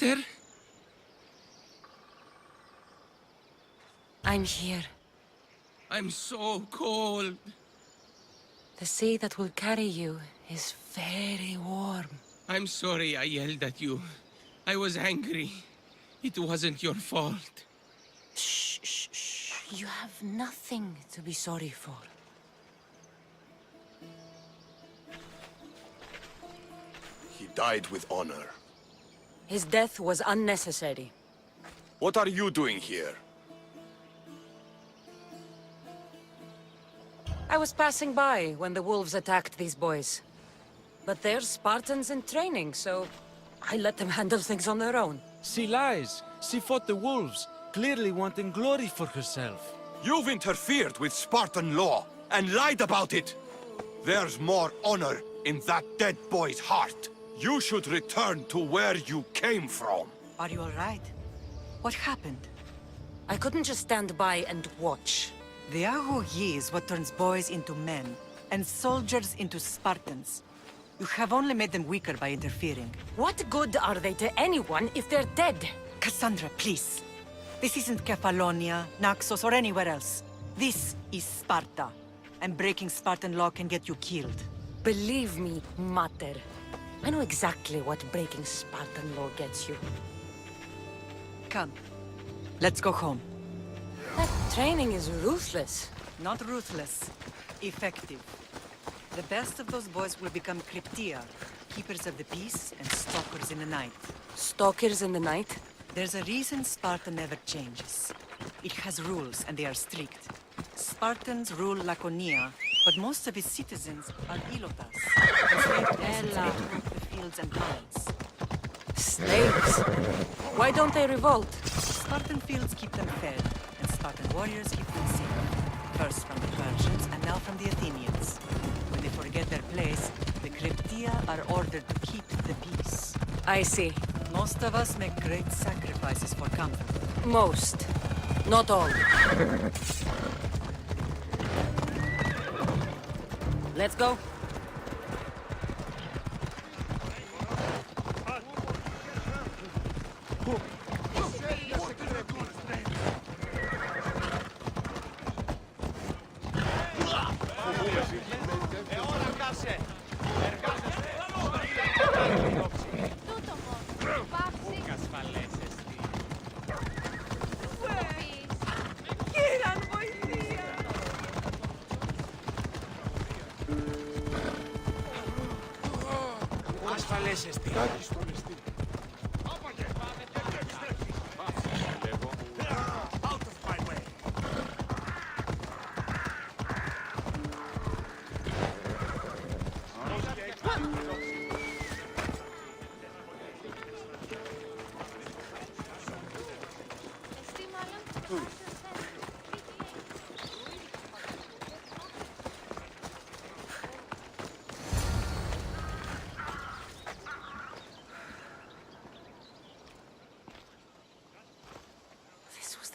Speaker 10: Mater?
Speaker 5: I'm here.
Speaker 10: I'm so cold.
Speaker 5: The sea that will carry you is very warm.
Speaker 10: I'm sorry I yelled at you. I was angry. It wasn't your fault.
Speaker 5: Shh, shh, shh. You have nothing to be sorry for.
Speaker 9: He died with honor.
Speaker 1: His death was unnecessary.
Speaker 9: What are you doing here?
Speaker 1: I was passing by when the wolves attacked these boys. But they're Spartans in training, so I let them handle things on their own.
Speaker 12: She lies. She fought the wolves, clearly wanting glory for herself.
Speaker 9: You've interfered with Spartan law and lied about it. There's more honor in that dead boy's heart. You should return to where you came from.
Speaker 3: Are you all right? What happened?
Speaker 1: I couldn't just stand by and watch.
Speaker 3: The Agogi is what turns boys into men, and soldiers into Spartans. You have only made them weaker by interfering.
Speaker 1: What good are they to anyone if they're dead?
Speaker 3: Cassandra, please. This isn't Kefalonia, Naxos, or anywhere else. This is Sparta, and breaking Spartan law can get you killed.
Speaker 1: Believe me, Mater. I know exactly what breaking Spartan law gets you.
Speaker 3: Come, let's go home.
Speaker 1: That training is ruthless.
Speaker 3: Not ruthless, effective. The best of those boys will become Cryptia, keepers of the peace and stalkers in the night.
Speaker 1: Stalkers in the night?
Speaker 3: There's a reason Sparta never changes. It has rules, and they are strict. Spartans rule Laconia, but most of its citizens are Ilotas, enslaved peasants made to work the fields and tunnels.
Speaker 1: Slaves? Why don't they revolt?
Speaker 3: Spartan fields keep them fed, and Spartan warriors keep them safe. First from the Persians, and now from the Athenians. When they forget their place, the Cryptia are ordered to keep the peace.
Speaker 1: I see.
Speaker 3: Most of us make great sacrifices for comfort.
Speaker 1: Most. Not all. Let's go.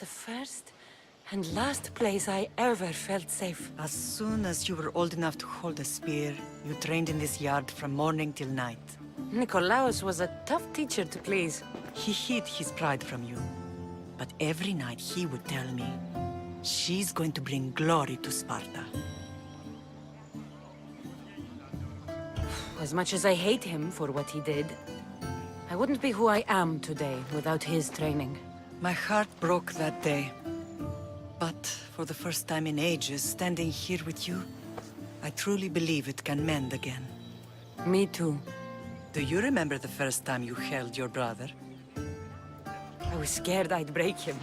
Speaker 1: The first and last place I ever felt safe.
Speaker 3: As soon as you were old enough to hold a spear, you trained in this yard from morning till night.
Speaker 1: Nikolaos was a tough teacher to please.
Speaker 3: He hid his pride from you. But every night he would tell me, she's going to bring glory to Sparta.
Speaker 1: As much as I hate him for what he did, I wouldn't be who I am today without his training.
Speaker 3: My heart broke that day. But for the first time in ages, standing here with you, I truly believe it can mend again.
Speaker 1: Me too.
Speaker 3: Do you remember the first time you held your brother?
Speaker 1: I was scared I'd break him.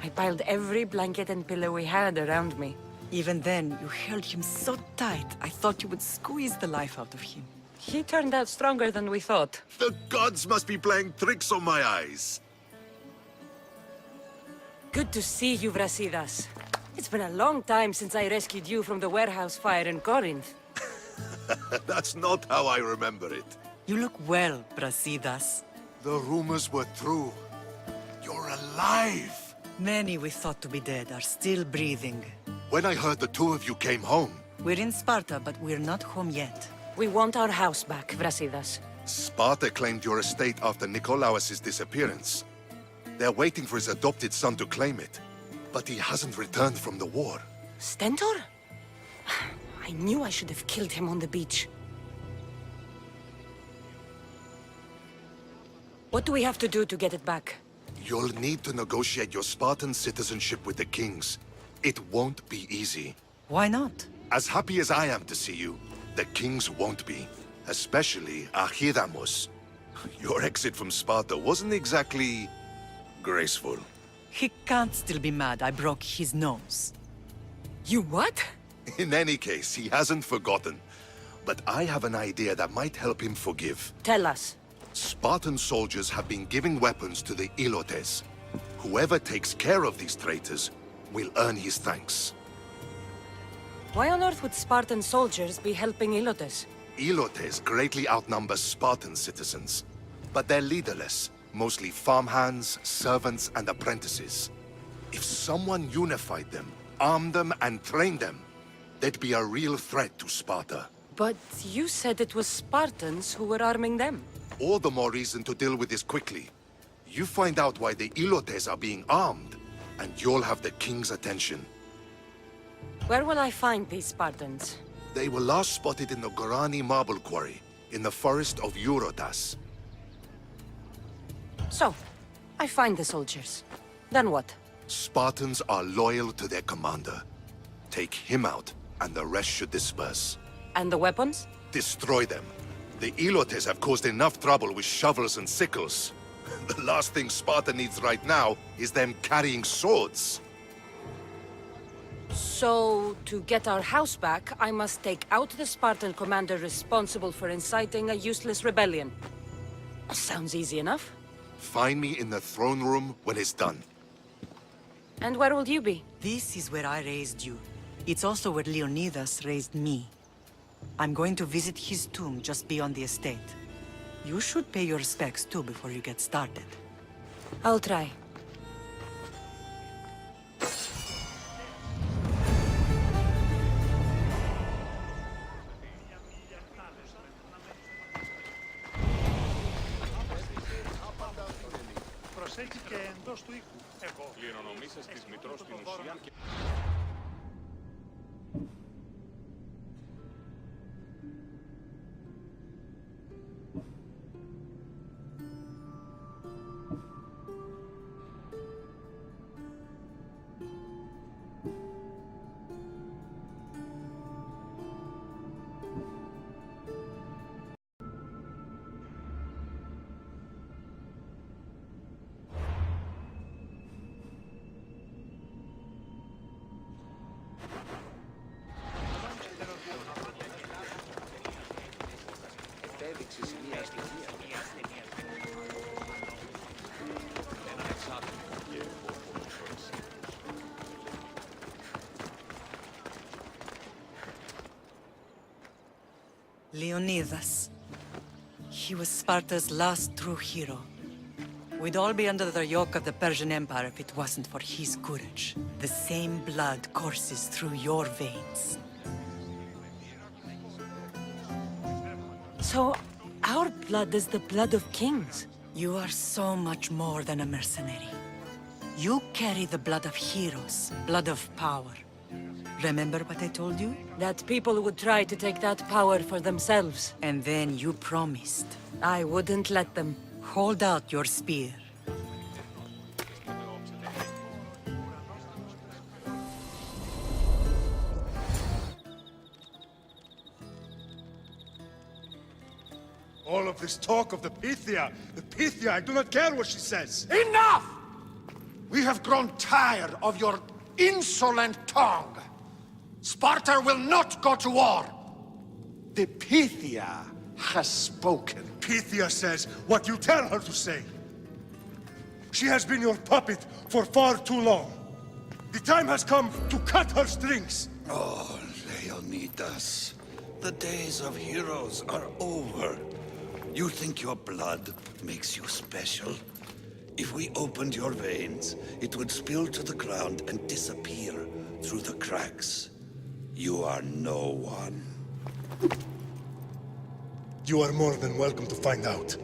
Speaker 1: I piled every blanket and pillow we had around me.
Speaker 3: Even then, you held him so tight, I thought you would squeeze the life out of him.
Speaker 1: He turned out stronger than we thought.
Speaker 9: The gods must be playing tricks on my eyes.
Speaker 1: Good to see you, Brasidas. It's been a long time since I rescued you from the warehouse fire in Corinth.
Speaker 9: That's not how I remember it.
Speaker 3: You look well, Brasidas.
Speaker 2: The rumors were true.
Speaker 9: You're alive!
Speaker 3: Many we thought to be dead are still breathing.
Speaker 9: When I heard the two of you came home...
Speaker 3: We're in Sparta, but we're not home yet.
Speaker 1: We want our house back, Brasidas.
Speaker 13: Sparta claimed your estate after Nikolaos' disappearance. They're waiting for his adopted son to claim it. But he hasn't returned from the war.
Speaker 1: Stentor? I knew I should have killed him on the beach. What do we have to do to get it back?
Speaker 13: You'll need to negotiate your Spartan citizenship with the kings. It won't be easy.
Speaker 3: Why not?
Speaker 13: As happy as I am to see you, the kings won't be. Especially Archidamos. Your exit from Sparta wasn't exactly graceful.
Speaker 3: He can't still be mad I broke his nose.
Speaker 1: You what?
Speaker 13: In any case, he hasn't forgotten. But I have an idea that might help him forgive.
Speaker 1: Tell us.
Speaker 13: Spartan soldiers have been giving weapons to the Ilotes. Whoever takes care of these traitors will earn his thanks.
Speaker 1: Why on earth would Spartan soldiers be helping Ilotes?
Speaker 13: Ilotes greatly outnumber Spartan citizens, but they're leaderless, mostly farmhands, servants, and apprentices. If someone unified them, armed them, and trained them, they'd be a real threat to Sparta.
Speaker 1: But you said it was Spartans who were arming them.
Speaker 13: All the more reason to deal with this quickly. You find out why the Ilotes are being armed, and you'll have the king's attention.
Speaker 1: Where will I find these Spartans?
Speaker 13: They were last spotted in the Gorani marble quarry, in the forest of Eurotas.
Speaker 1: So, I find the soldiers. Then what?
Speaker 13: Spartans are loyal to their commander. Take him out, and the rest should disperse.
Speaker 1: And the weapons?
Speaker 13: Destroy them. The Ilotes have caused enough trouble with shovels and sickles. The last thing Sparta needs right now is them carrying swords.
Speaker 1: So, to get our house back, I must take out the Spartan commander responsible for inciting a useless rebellion. Sounds easy enough.
Speaker 13: Find me in the throne room when it's done.
Speaker 1: And where will you be?
Speaker 3: This is where I raised you. It's also where Leonidas raised me. I'm going to visit his tomb just beyond the estate. You should pay your respects too before you get started.
Speaker 1: I'll try.
Speaker 3: Leonidas. He was Sparta's last true hero. We'd all be under the yoke of the Persian Empire if it wasn't for his courage. The same blood courses through your veins.
Speaker 1: So, our blood is the blood of kings.
Speaker 3: You are so much more than a mercenary. You carry the blood of heroes, blood of power. Remember what I told you?
Speaker 1: That people would try to take that power for themselves.
Speaker 3: And then you promised.
Speaker 1: I wouldn't let them.
Speaker 3: Hold out your spear.
Speaker 14: All of this talk of the Pythia, I do not care what she says.
Speaker 15: Enough! We have grown tired of your insolent tongue. Sparta will not go to war. The Pythia has spoken.
Speaker 14: Pythia says what you tell her to say. She has been your puppet for far too long. The time has come to cut her strings.
Speaker 11: Oh, Leonidas. The days of heroes are over. You think your blood makes you special? If we opened your veins, it would spill to the ground and disappear through the cracks. You are no one.
Speaker 14: You are more than welcome to find out.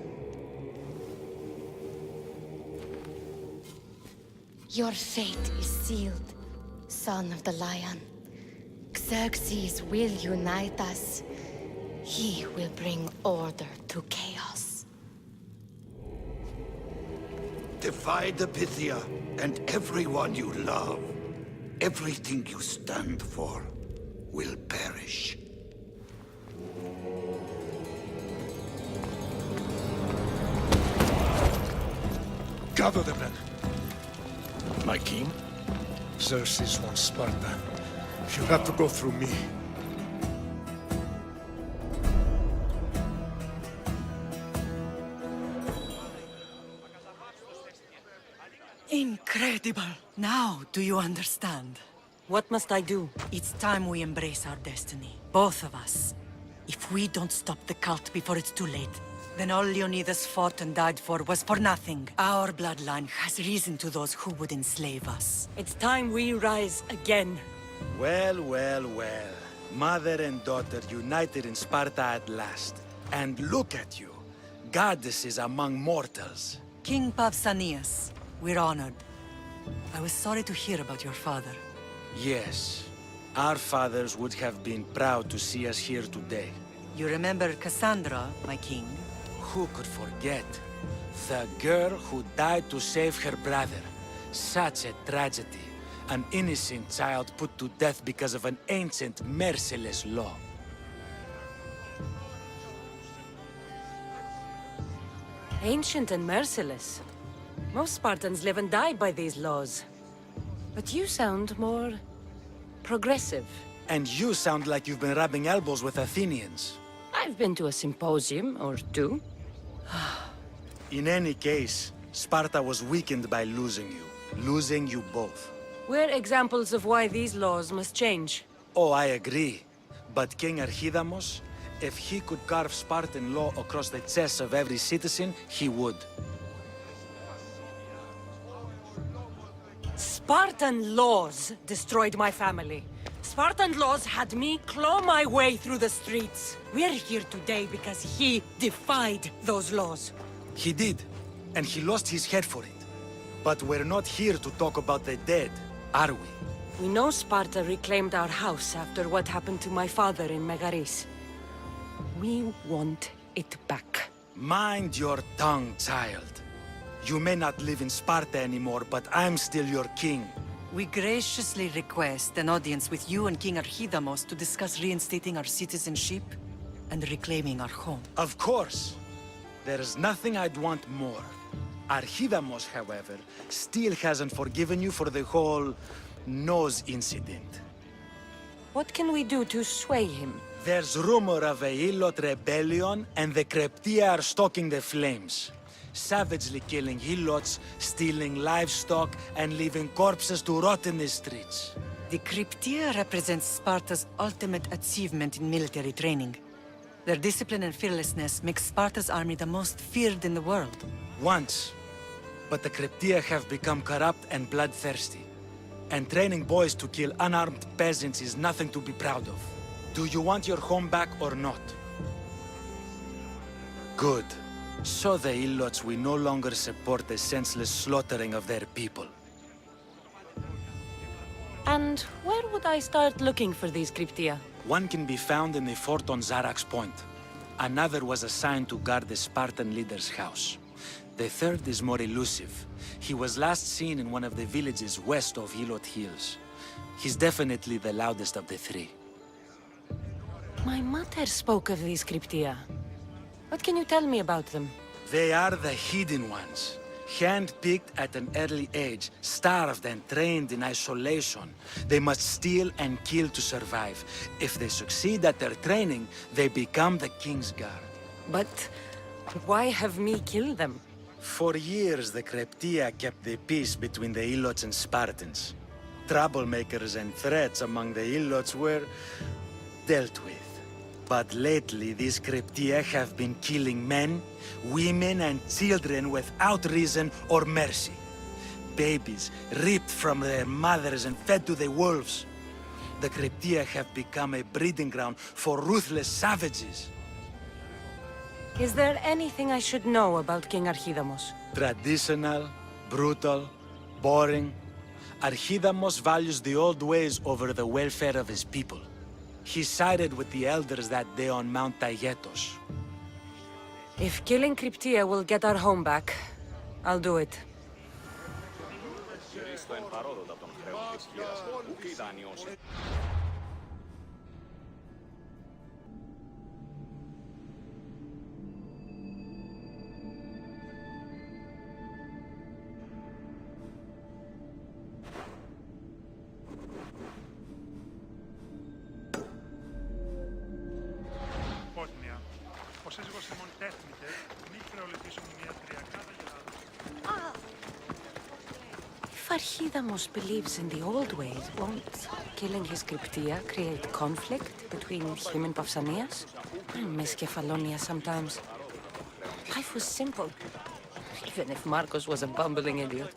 Speaker 16: Your fate is sealed, son of the Lion. Xerxes will unite us. He will bring order to chaos.
Speaker 11: Divide the Pythia and everyone you love. Everything you stand for will perish.
Speaker 14: Gather the men.
Speaker 17: My king?
Speaker 14: Xerxes wants Sparta. You'll have to go through me.
Speaker 3: Incredible! Now, do you understand?
Speaker 1: What must I do?
Speaker 3: It's time we embrace our destiny. Both of us. If we don't stop the cult before it's too late, then all Leonidas fought and died for was for nothing. Our bloodline has risen to those who would enslave us.
Speaker 1: It's time we rise again.
Speaker 12: Well, well, well. Mother and daughter united in Sparta at last. And look at you. Goddesses among mortals.
Speaker 3: King Pausanias, we're honored. I was sorry to hear about your father.
Speaker 12: Yes. Our fathers would have been proud to see us here today.
Speaker 3: You remember Cassandra, my king?
Speaker 12: Who could forget? The girl who died to save her brother. Such a tragedy. An innocent child put to death because of an ancient, merciless law.
Speaker 1: Ancient and merciless. Most Spartans live and die by these laws. But you sound more progressive.
Speaker 12: And you sound like you've been rubbing elbows with Athenians.
Speaker 1: I've been to a symposium or two.
Speaker 12: In any case, Sparta was weakened by losing you both.
Speaker 1: We're examples of why these laws must change.
Speaker 12: Oh, I agree. But King Archidamos, if he could carve Spartan law across the chests of every citizen, he would.
Speaker 1: Spartan laws destroyed my family. Spartan laws had me claw my way through the streets. We're here today because he defied those laws.
Speaker 12: He did, and he lost his head for it. But we're not here to talk about the dead, are we?
Speaker 1: We know Sparta reclaimed our house after what happened to my father in Megaris. We want it back.
Speaker 12: Mind your tongue, child. You may not live in Sparta anymore, but I'm still your king.
Speaker 3: We graciously request an audience with you and King Archidamos to discuss reinstating our citizenship and reclaiming our home.
Speaker 12: Of course. There's nothing I'd want more. Archidamos, however, still hasn't forgiven you for the whole nose incident.
Speaker 1: What can we do to sway him?
Speaker 12: There's rumor of a Hilot rebellion, and the Kreptia are stalking the flames. Savagely killing Helots, stealing livestock, and leaving corpses to rot in the streets.
Speaker 3: The Cryptia represents Sparta's ultimate achievement in military training. Their discipline and fearlessness makes Sparta's army the most feared in the world.
Speaker 12: Once. But the Cryptia have become corrupt and bloodthirsty. And training boys to kill unarmed peasants is nothing to be proud of. Do you want your home back or not? Good. So the Ilots will no longer support the senseless slaughtering of their people.
Speaker 1: And where would I start looking for these Cryptia?
Speaker 12: One can be found in the fort on Zarax Point. Another was assigned to guard the Spartan leader's house. The third is more elusive. He was last seen in one of the villages west of Hilot Hills. He's definitely the loudest of the three.
Speaker 1: My mother spoke of these Cryptia. What can you tell me about them?
Speaker 12: They are the hidden ones. Hand-picked at an early age, starved and trained in isolation. They must steal and kill to survive. If they succeed at their training, they become the King's Guard.
Speaker 1: But why have me kill them?
Speaker 12: For years, the Cryptia kept the peace between the Ilots and Spartans. Troublemakers and threats among the Ilots were dealt with. But lately, these Cryptia have been killing men, women, and children without reason or mercy. Babies ripped from their mothers and fed to the wolves. The Cryptia have become a breeding ground for ruthless savages.
Speaker 1: Is there anything I should know about King Archidamos?
Speaker 12: Traditional, brutal, boring. Archidamos values the old ways over the welfare of his people. He sided with the elders that day on Mount Taygetos.
Speaker 1: If killing Cryptia will get our home back, I'll do it. If Archidamos believes in the old ways, won't killing his Cryptia create conflict between him and Pausanias? I miss Kefalonia sometimes. Life was simple, even if Marcos was a bumbling idiot.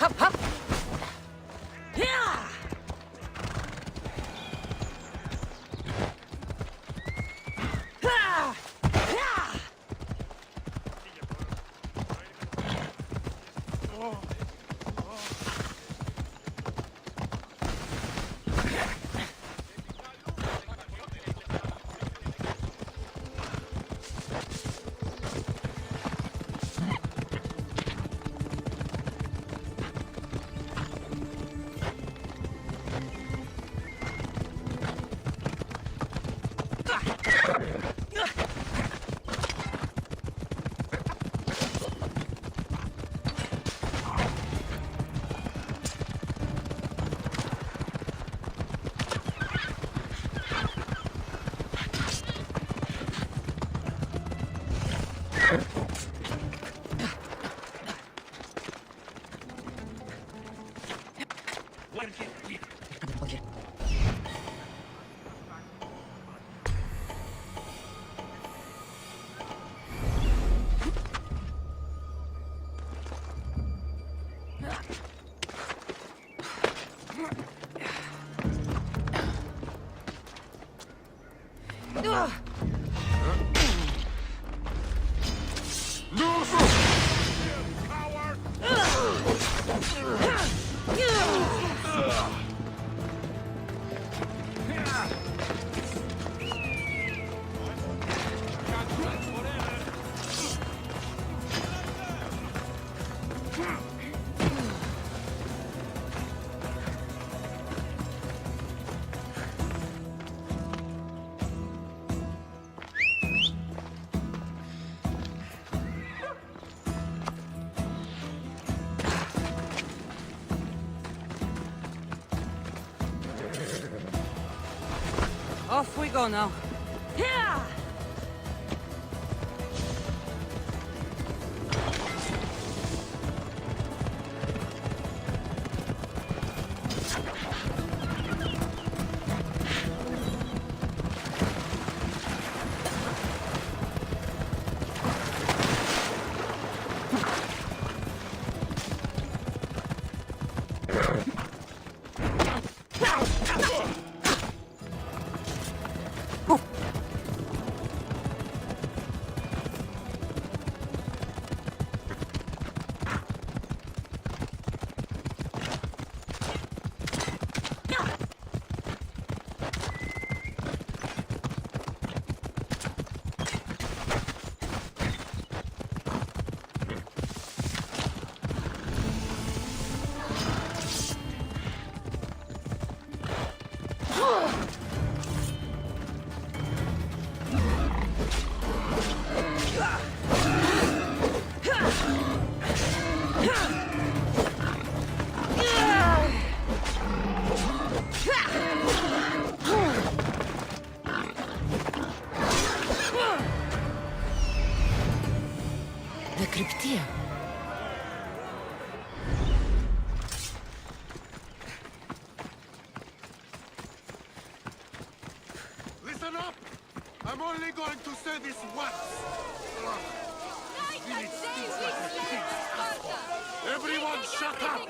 Speaker 1: Hop, hop! Yeah!
Speaker 3: Off we go now.
Speaker 1: Yeah!
Speaker 5: The Cryptia.
Speaker 2: Listen up! I'm only going to say this once. Everyone shut up,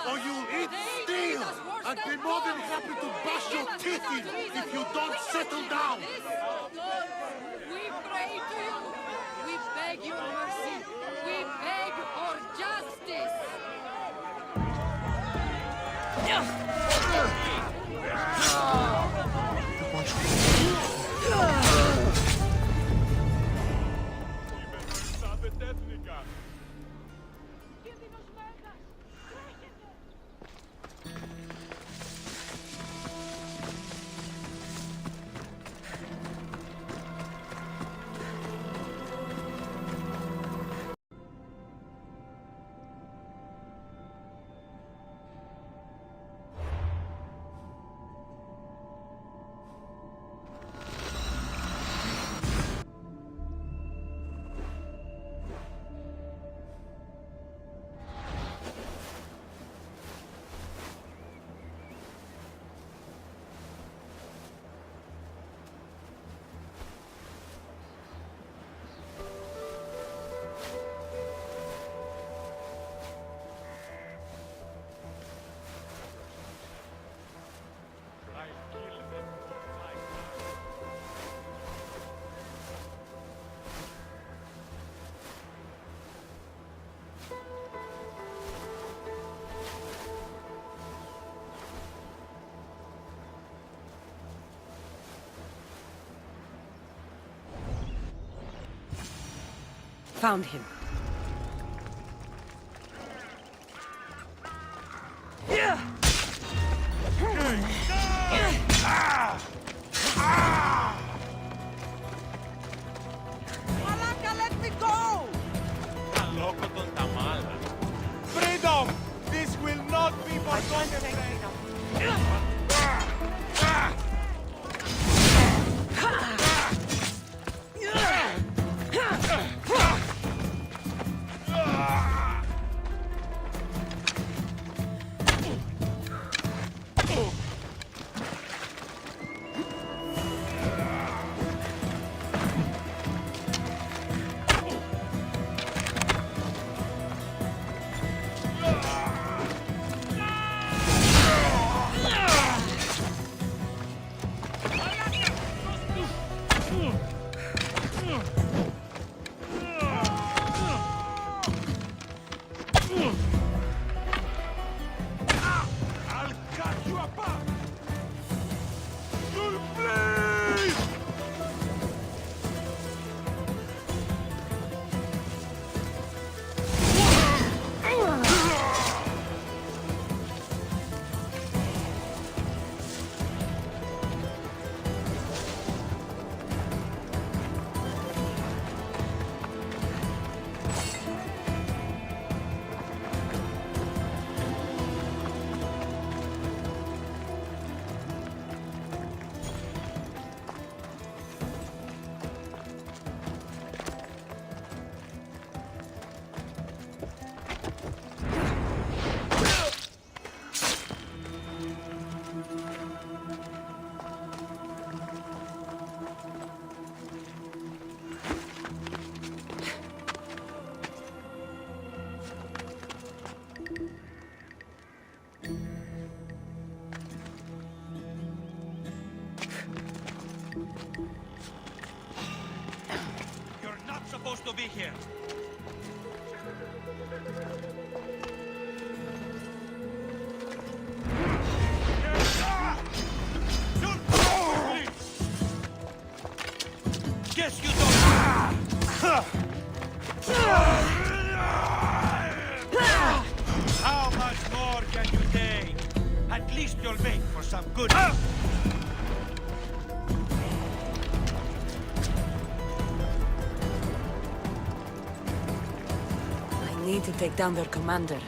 Speaker 2: or you'll eat steel! I'd be more than happy to bash your teeth in if you don't settle down!
Speaker 6: We pray to you! We beg your mercy! We beg for justice!
Speaker 1: Found him.
Speaker 3: Malaka, let me go!
Speaker 14: Freedom! This will not be forgotten!
Speaker 18: to be here. Guess you don't. How much more can you take? At least you'll make for some good.
Speaker 1: I need to take down their commander.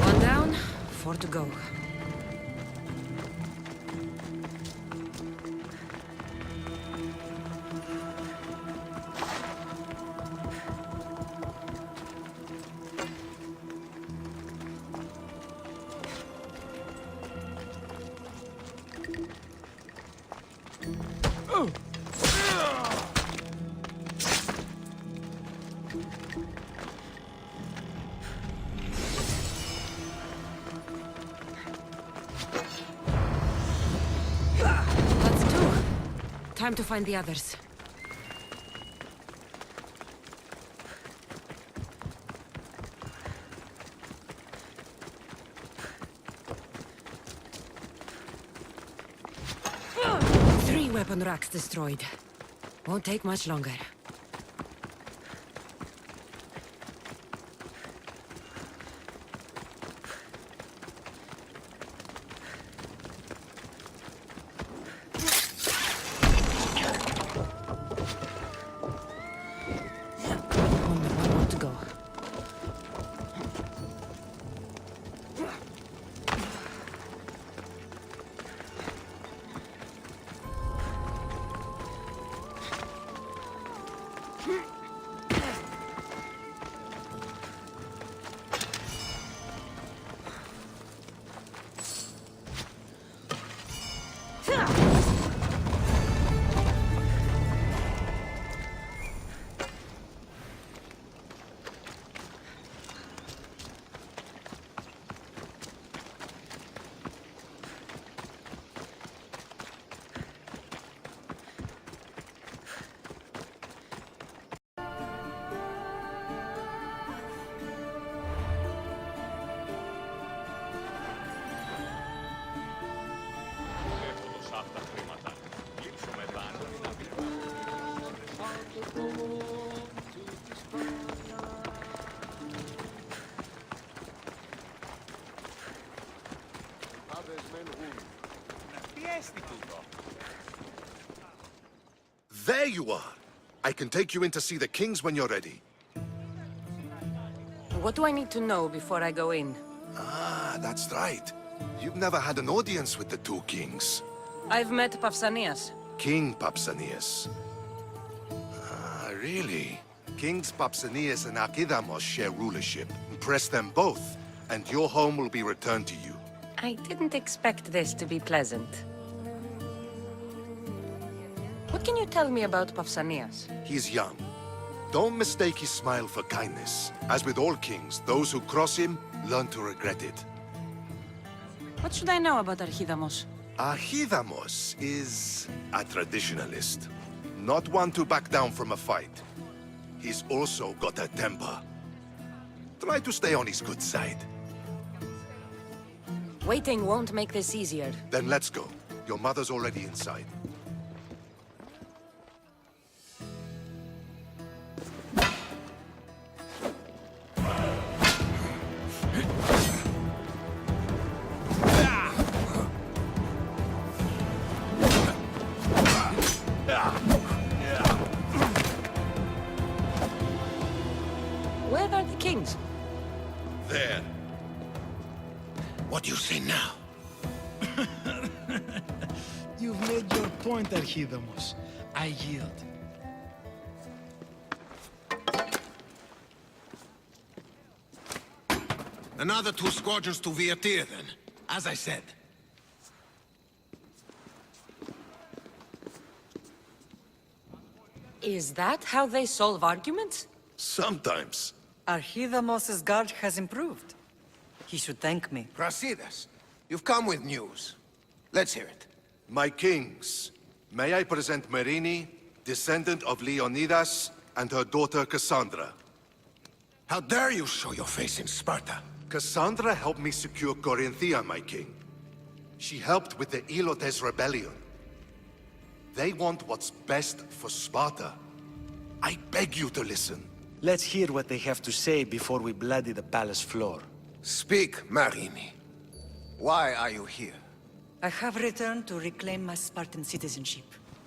Speaker 1: One down, 4 to go. That's 2. Time to find the others. Three weapon racks destroyed. Won't take much longer. One more to go.
Speaker 13: There you are! I can take you in to see the kings when you're ready.
Speaker 1: What do I need to know before I go in?
Speaker 13: Ah, that's right. You've never had an audience with the 2 kings.
Speaker 1: I've met Pausanias.
Speaker 13: King Pausanias. Ah, really? Kings Pausanias and Archidamos share rulership. Impress them both, and your home will be returned to you.
Speaker 1: I didn't expect this to be pleasant. What can you tell me about Pausanias?
Speaker 13: He's young. Don't mistake his smile for kindness. As with all kings, those who cross him learn to regret it.
Speaker 1: What should I know about Archidamos?
Speaker 13: Archidamos is a traditionalist. Not one to back down from a fight. He's also got a temper. Try to stay on his good side.
Speaker 1: Waiting won't make this easier.
Speaker 13: Then let's go. Your mother's already inside.
Speaker 1: Where are the kings?
Speaker 13: There.
Speaker 12: You've made your point, Archidamos. I yield.
Speaker 15: Another 2 squadrons to Viatir, then. As I said.
Speaker 1: Is that how they solve arguments?
Speaker 13: Sometimes.
Speaker 3: Archidamos' guard has improved. He should thank me.
Speaker 15: Brasidas, you've come with news. Let's hear it.
Speaker 13: My kings, may I present Merini, descendant of Leonidas, and her daughter Cassandra.
Speaker 15: How dare you show your face in Sparta?
Speaker 13: Cassandra helped me secure Corinthia, my king. She helped with the Ilotes rebellion. They want what's best for Sparta. I beg you to listen.
Speaker 12: Let's hear what they have to say before we bloody the palace floor.
Speaker 15: Speak, Marini. Why are you here?
Speaker 3: I have returned to reclaim my Spartan citizenship.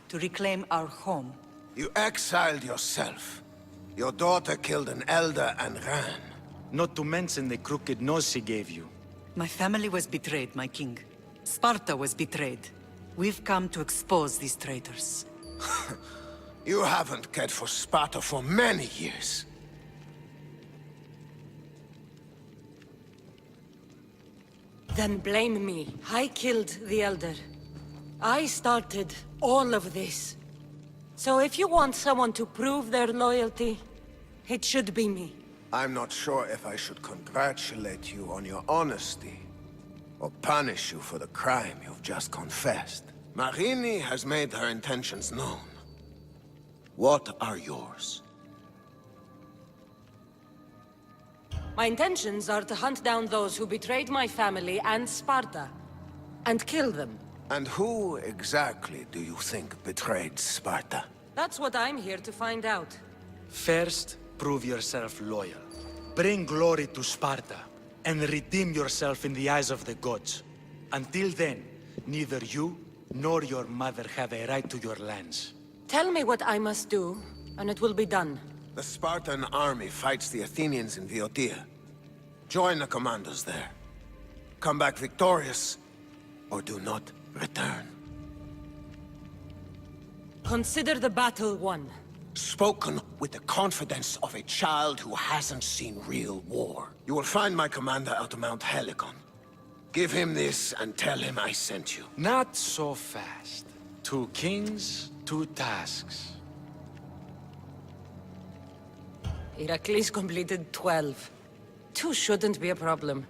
Speaker 3: To reclaim our home.
Speaker 15: You exiled yourself. Your daughter killed an elder and ran.
Speaker 12: Not to mention the crooked nose she gave you.
Speaker 3: My family was betrayed, my king. Sparta was betrayed. We've come to expose these traitors.
Speaker 15: You haven't cared for Sparta for many years.
Speaker 1: Then blame me. I killed the Elder. I started all of this. So if you want someone to prove their loyalty, it should be me.
Speaker 15: I'm not sure if I should congratulate you on your honesty, or punish you for the crime you've just confessed. Marini has made her intentions known. What are yours?
Speaker 1: My intentions are to hunt down those who betrayed my family and Sparta, and kill them.
Speaker 15: And who exactly do you think betrayed Sparta?
Speaker 1: That's what I'm here to find out.
Speaker 12: First, prove yourself loyal. Bring glory to Sparta, and redeem yourself in the eyes of the gods. Until then, neither you nor your mother have a right to your lands.
Speaker 1: Tell me what I must do, and it will be done.
Speaker 15: The Spartan army fights the Athenians in Viotia. Join the commandos there. Come back victorious, or do not return.
Speaker 1: Consider the battle won.
Speaker 15: Spoken with the confidence of a child who hasn't seen real war. You will find my commander out of Mount Helicon. Give him this and tell him I sent you.
Speaker 12: Not so fast. 2 kings, 2 tasks.
Speaker 1: Heracles completed 12. 2 shouldn't be a problem.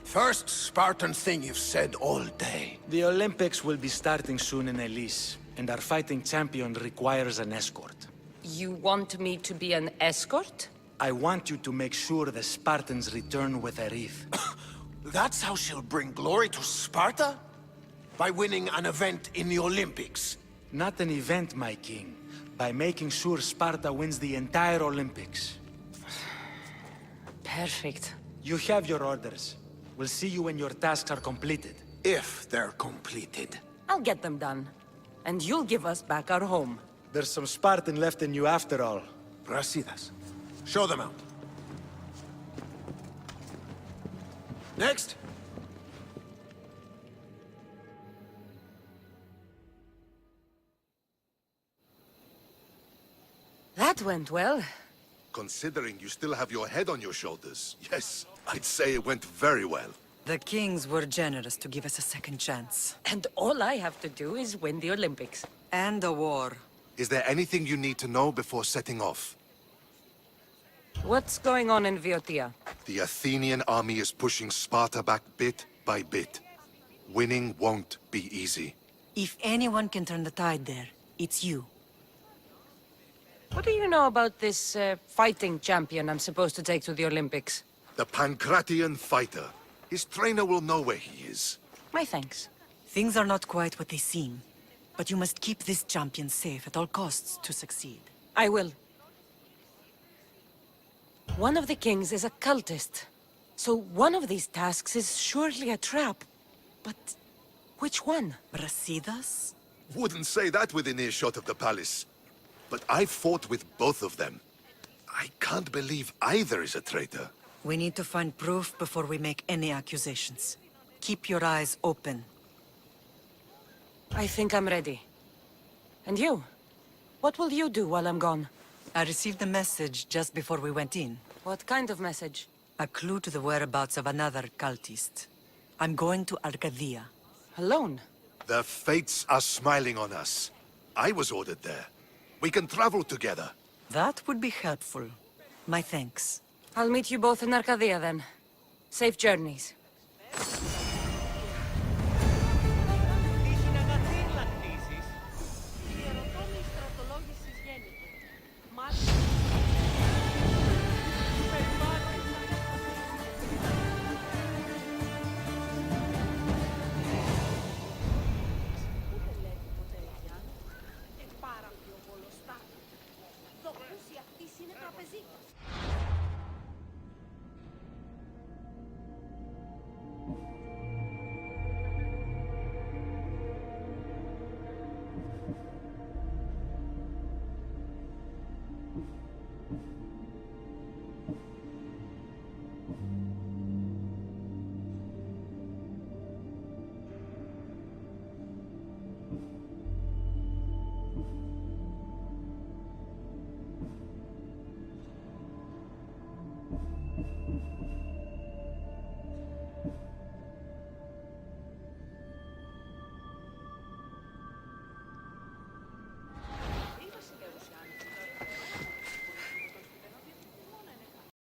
Speaker 15: First Spartan thing you've said all day.
Speaker 12: The Olympics will be starting soon in Elise, and our fighting champion requires an escort.
Speaker 1: You want me to be an escort?
Speaker 12: I want you to make sure the Spartans return with a wreath.
Speaker 15: That's how she'll bring glory to Sparta? By winning an event in the Olympics?
Speaker 12: Not an event, my king. By making sure Sparta wins the entire Olympics.
Speaker 1: Perfect.
Speaker 12: You have your orders. We'll see you when your tasks are completed.
Speaker 15: If they're completed.
Speaker 1: I'll get them done. And you'll give us back our home.
Speaker 12: There's some Spartan left in you after all.
Speaker 15: Brasidas, show them out. Next.
Speaker 1: That went well.
Speaker 13: Considering you still have your head on your shoulders, yes, I'd say it went very well.
Speaker 3: The kings were generous to give us a second chance.
Speaker 1: And all I have to do is win the Olympics.
Speaker 3: And a war.
Speaker 13: Is there anything you need to know before setting off?
Speaker 1: What's going on in Viotia?
Speaker 13: The Athenian army is pushing Sparta back bit by bit. Winning won't be easy.
Speaker 3: If anyone can turn the tide there, it's you.
Speaker 1: What do you know about this fighting champion I'm supposed to take to the Olympics?
Speaker 13: The Pancratian fighter. His trainer will know where he is.
Speaker 1: My thanks.
Speaker 3: Things are not quite what they seem. But you must keep this champion safe at all costs to succeed.
Speaker 1: I will. One of the kings is a cultist. So one of these tasks is surely a trap. But which one?
Speaker 3: Brasidas?
Speaker 13: Wouldn't say that within earshot of the palace. But I fought with both of them. I can't believe either is a traitor.
Speaker 3: We need to find proof before we make any accusations. Keep your eyes open.
Speaker 1: I think I'm ready. And you? What will you do while I'm gone?
Speaker 3: I received a message just before we went in.
Speaker 1: What kind of message?
Speaker 3: A clue to the whereabouts of another cultist. I'm going to Arcadia.
Speaker 1: Alone?
Speaker 13: The fates are smiling on us. I was ordered there. We can travel together.
Speaker 3: That would be helpful. My thanks.
Speaker 1: I'll meet you both in Arcadia then. Safe journeys.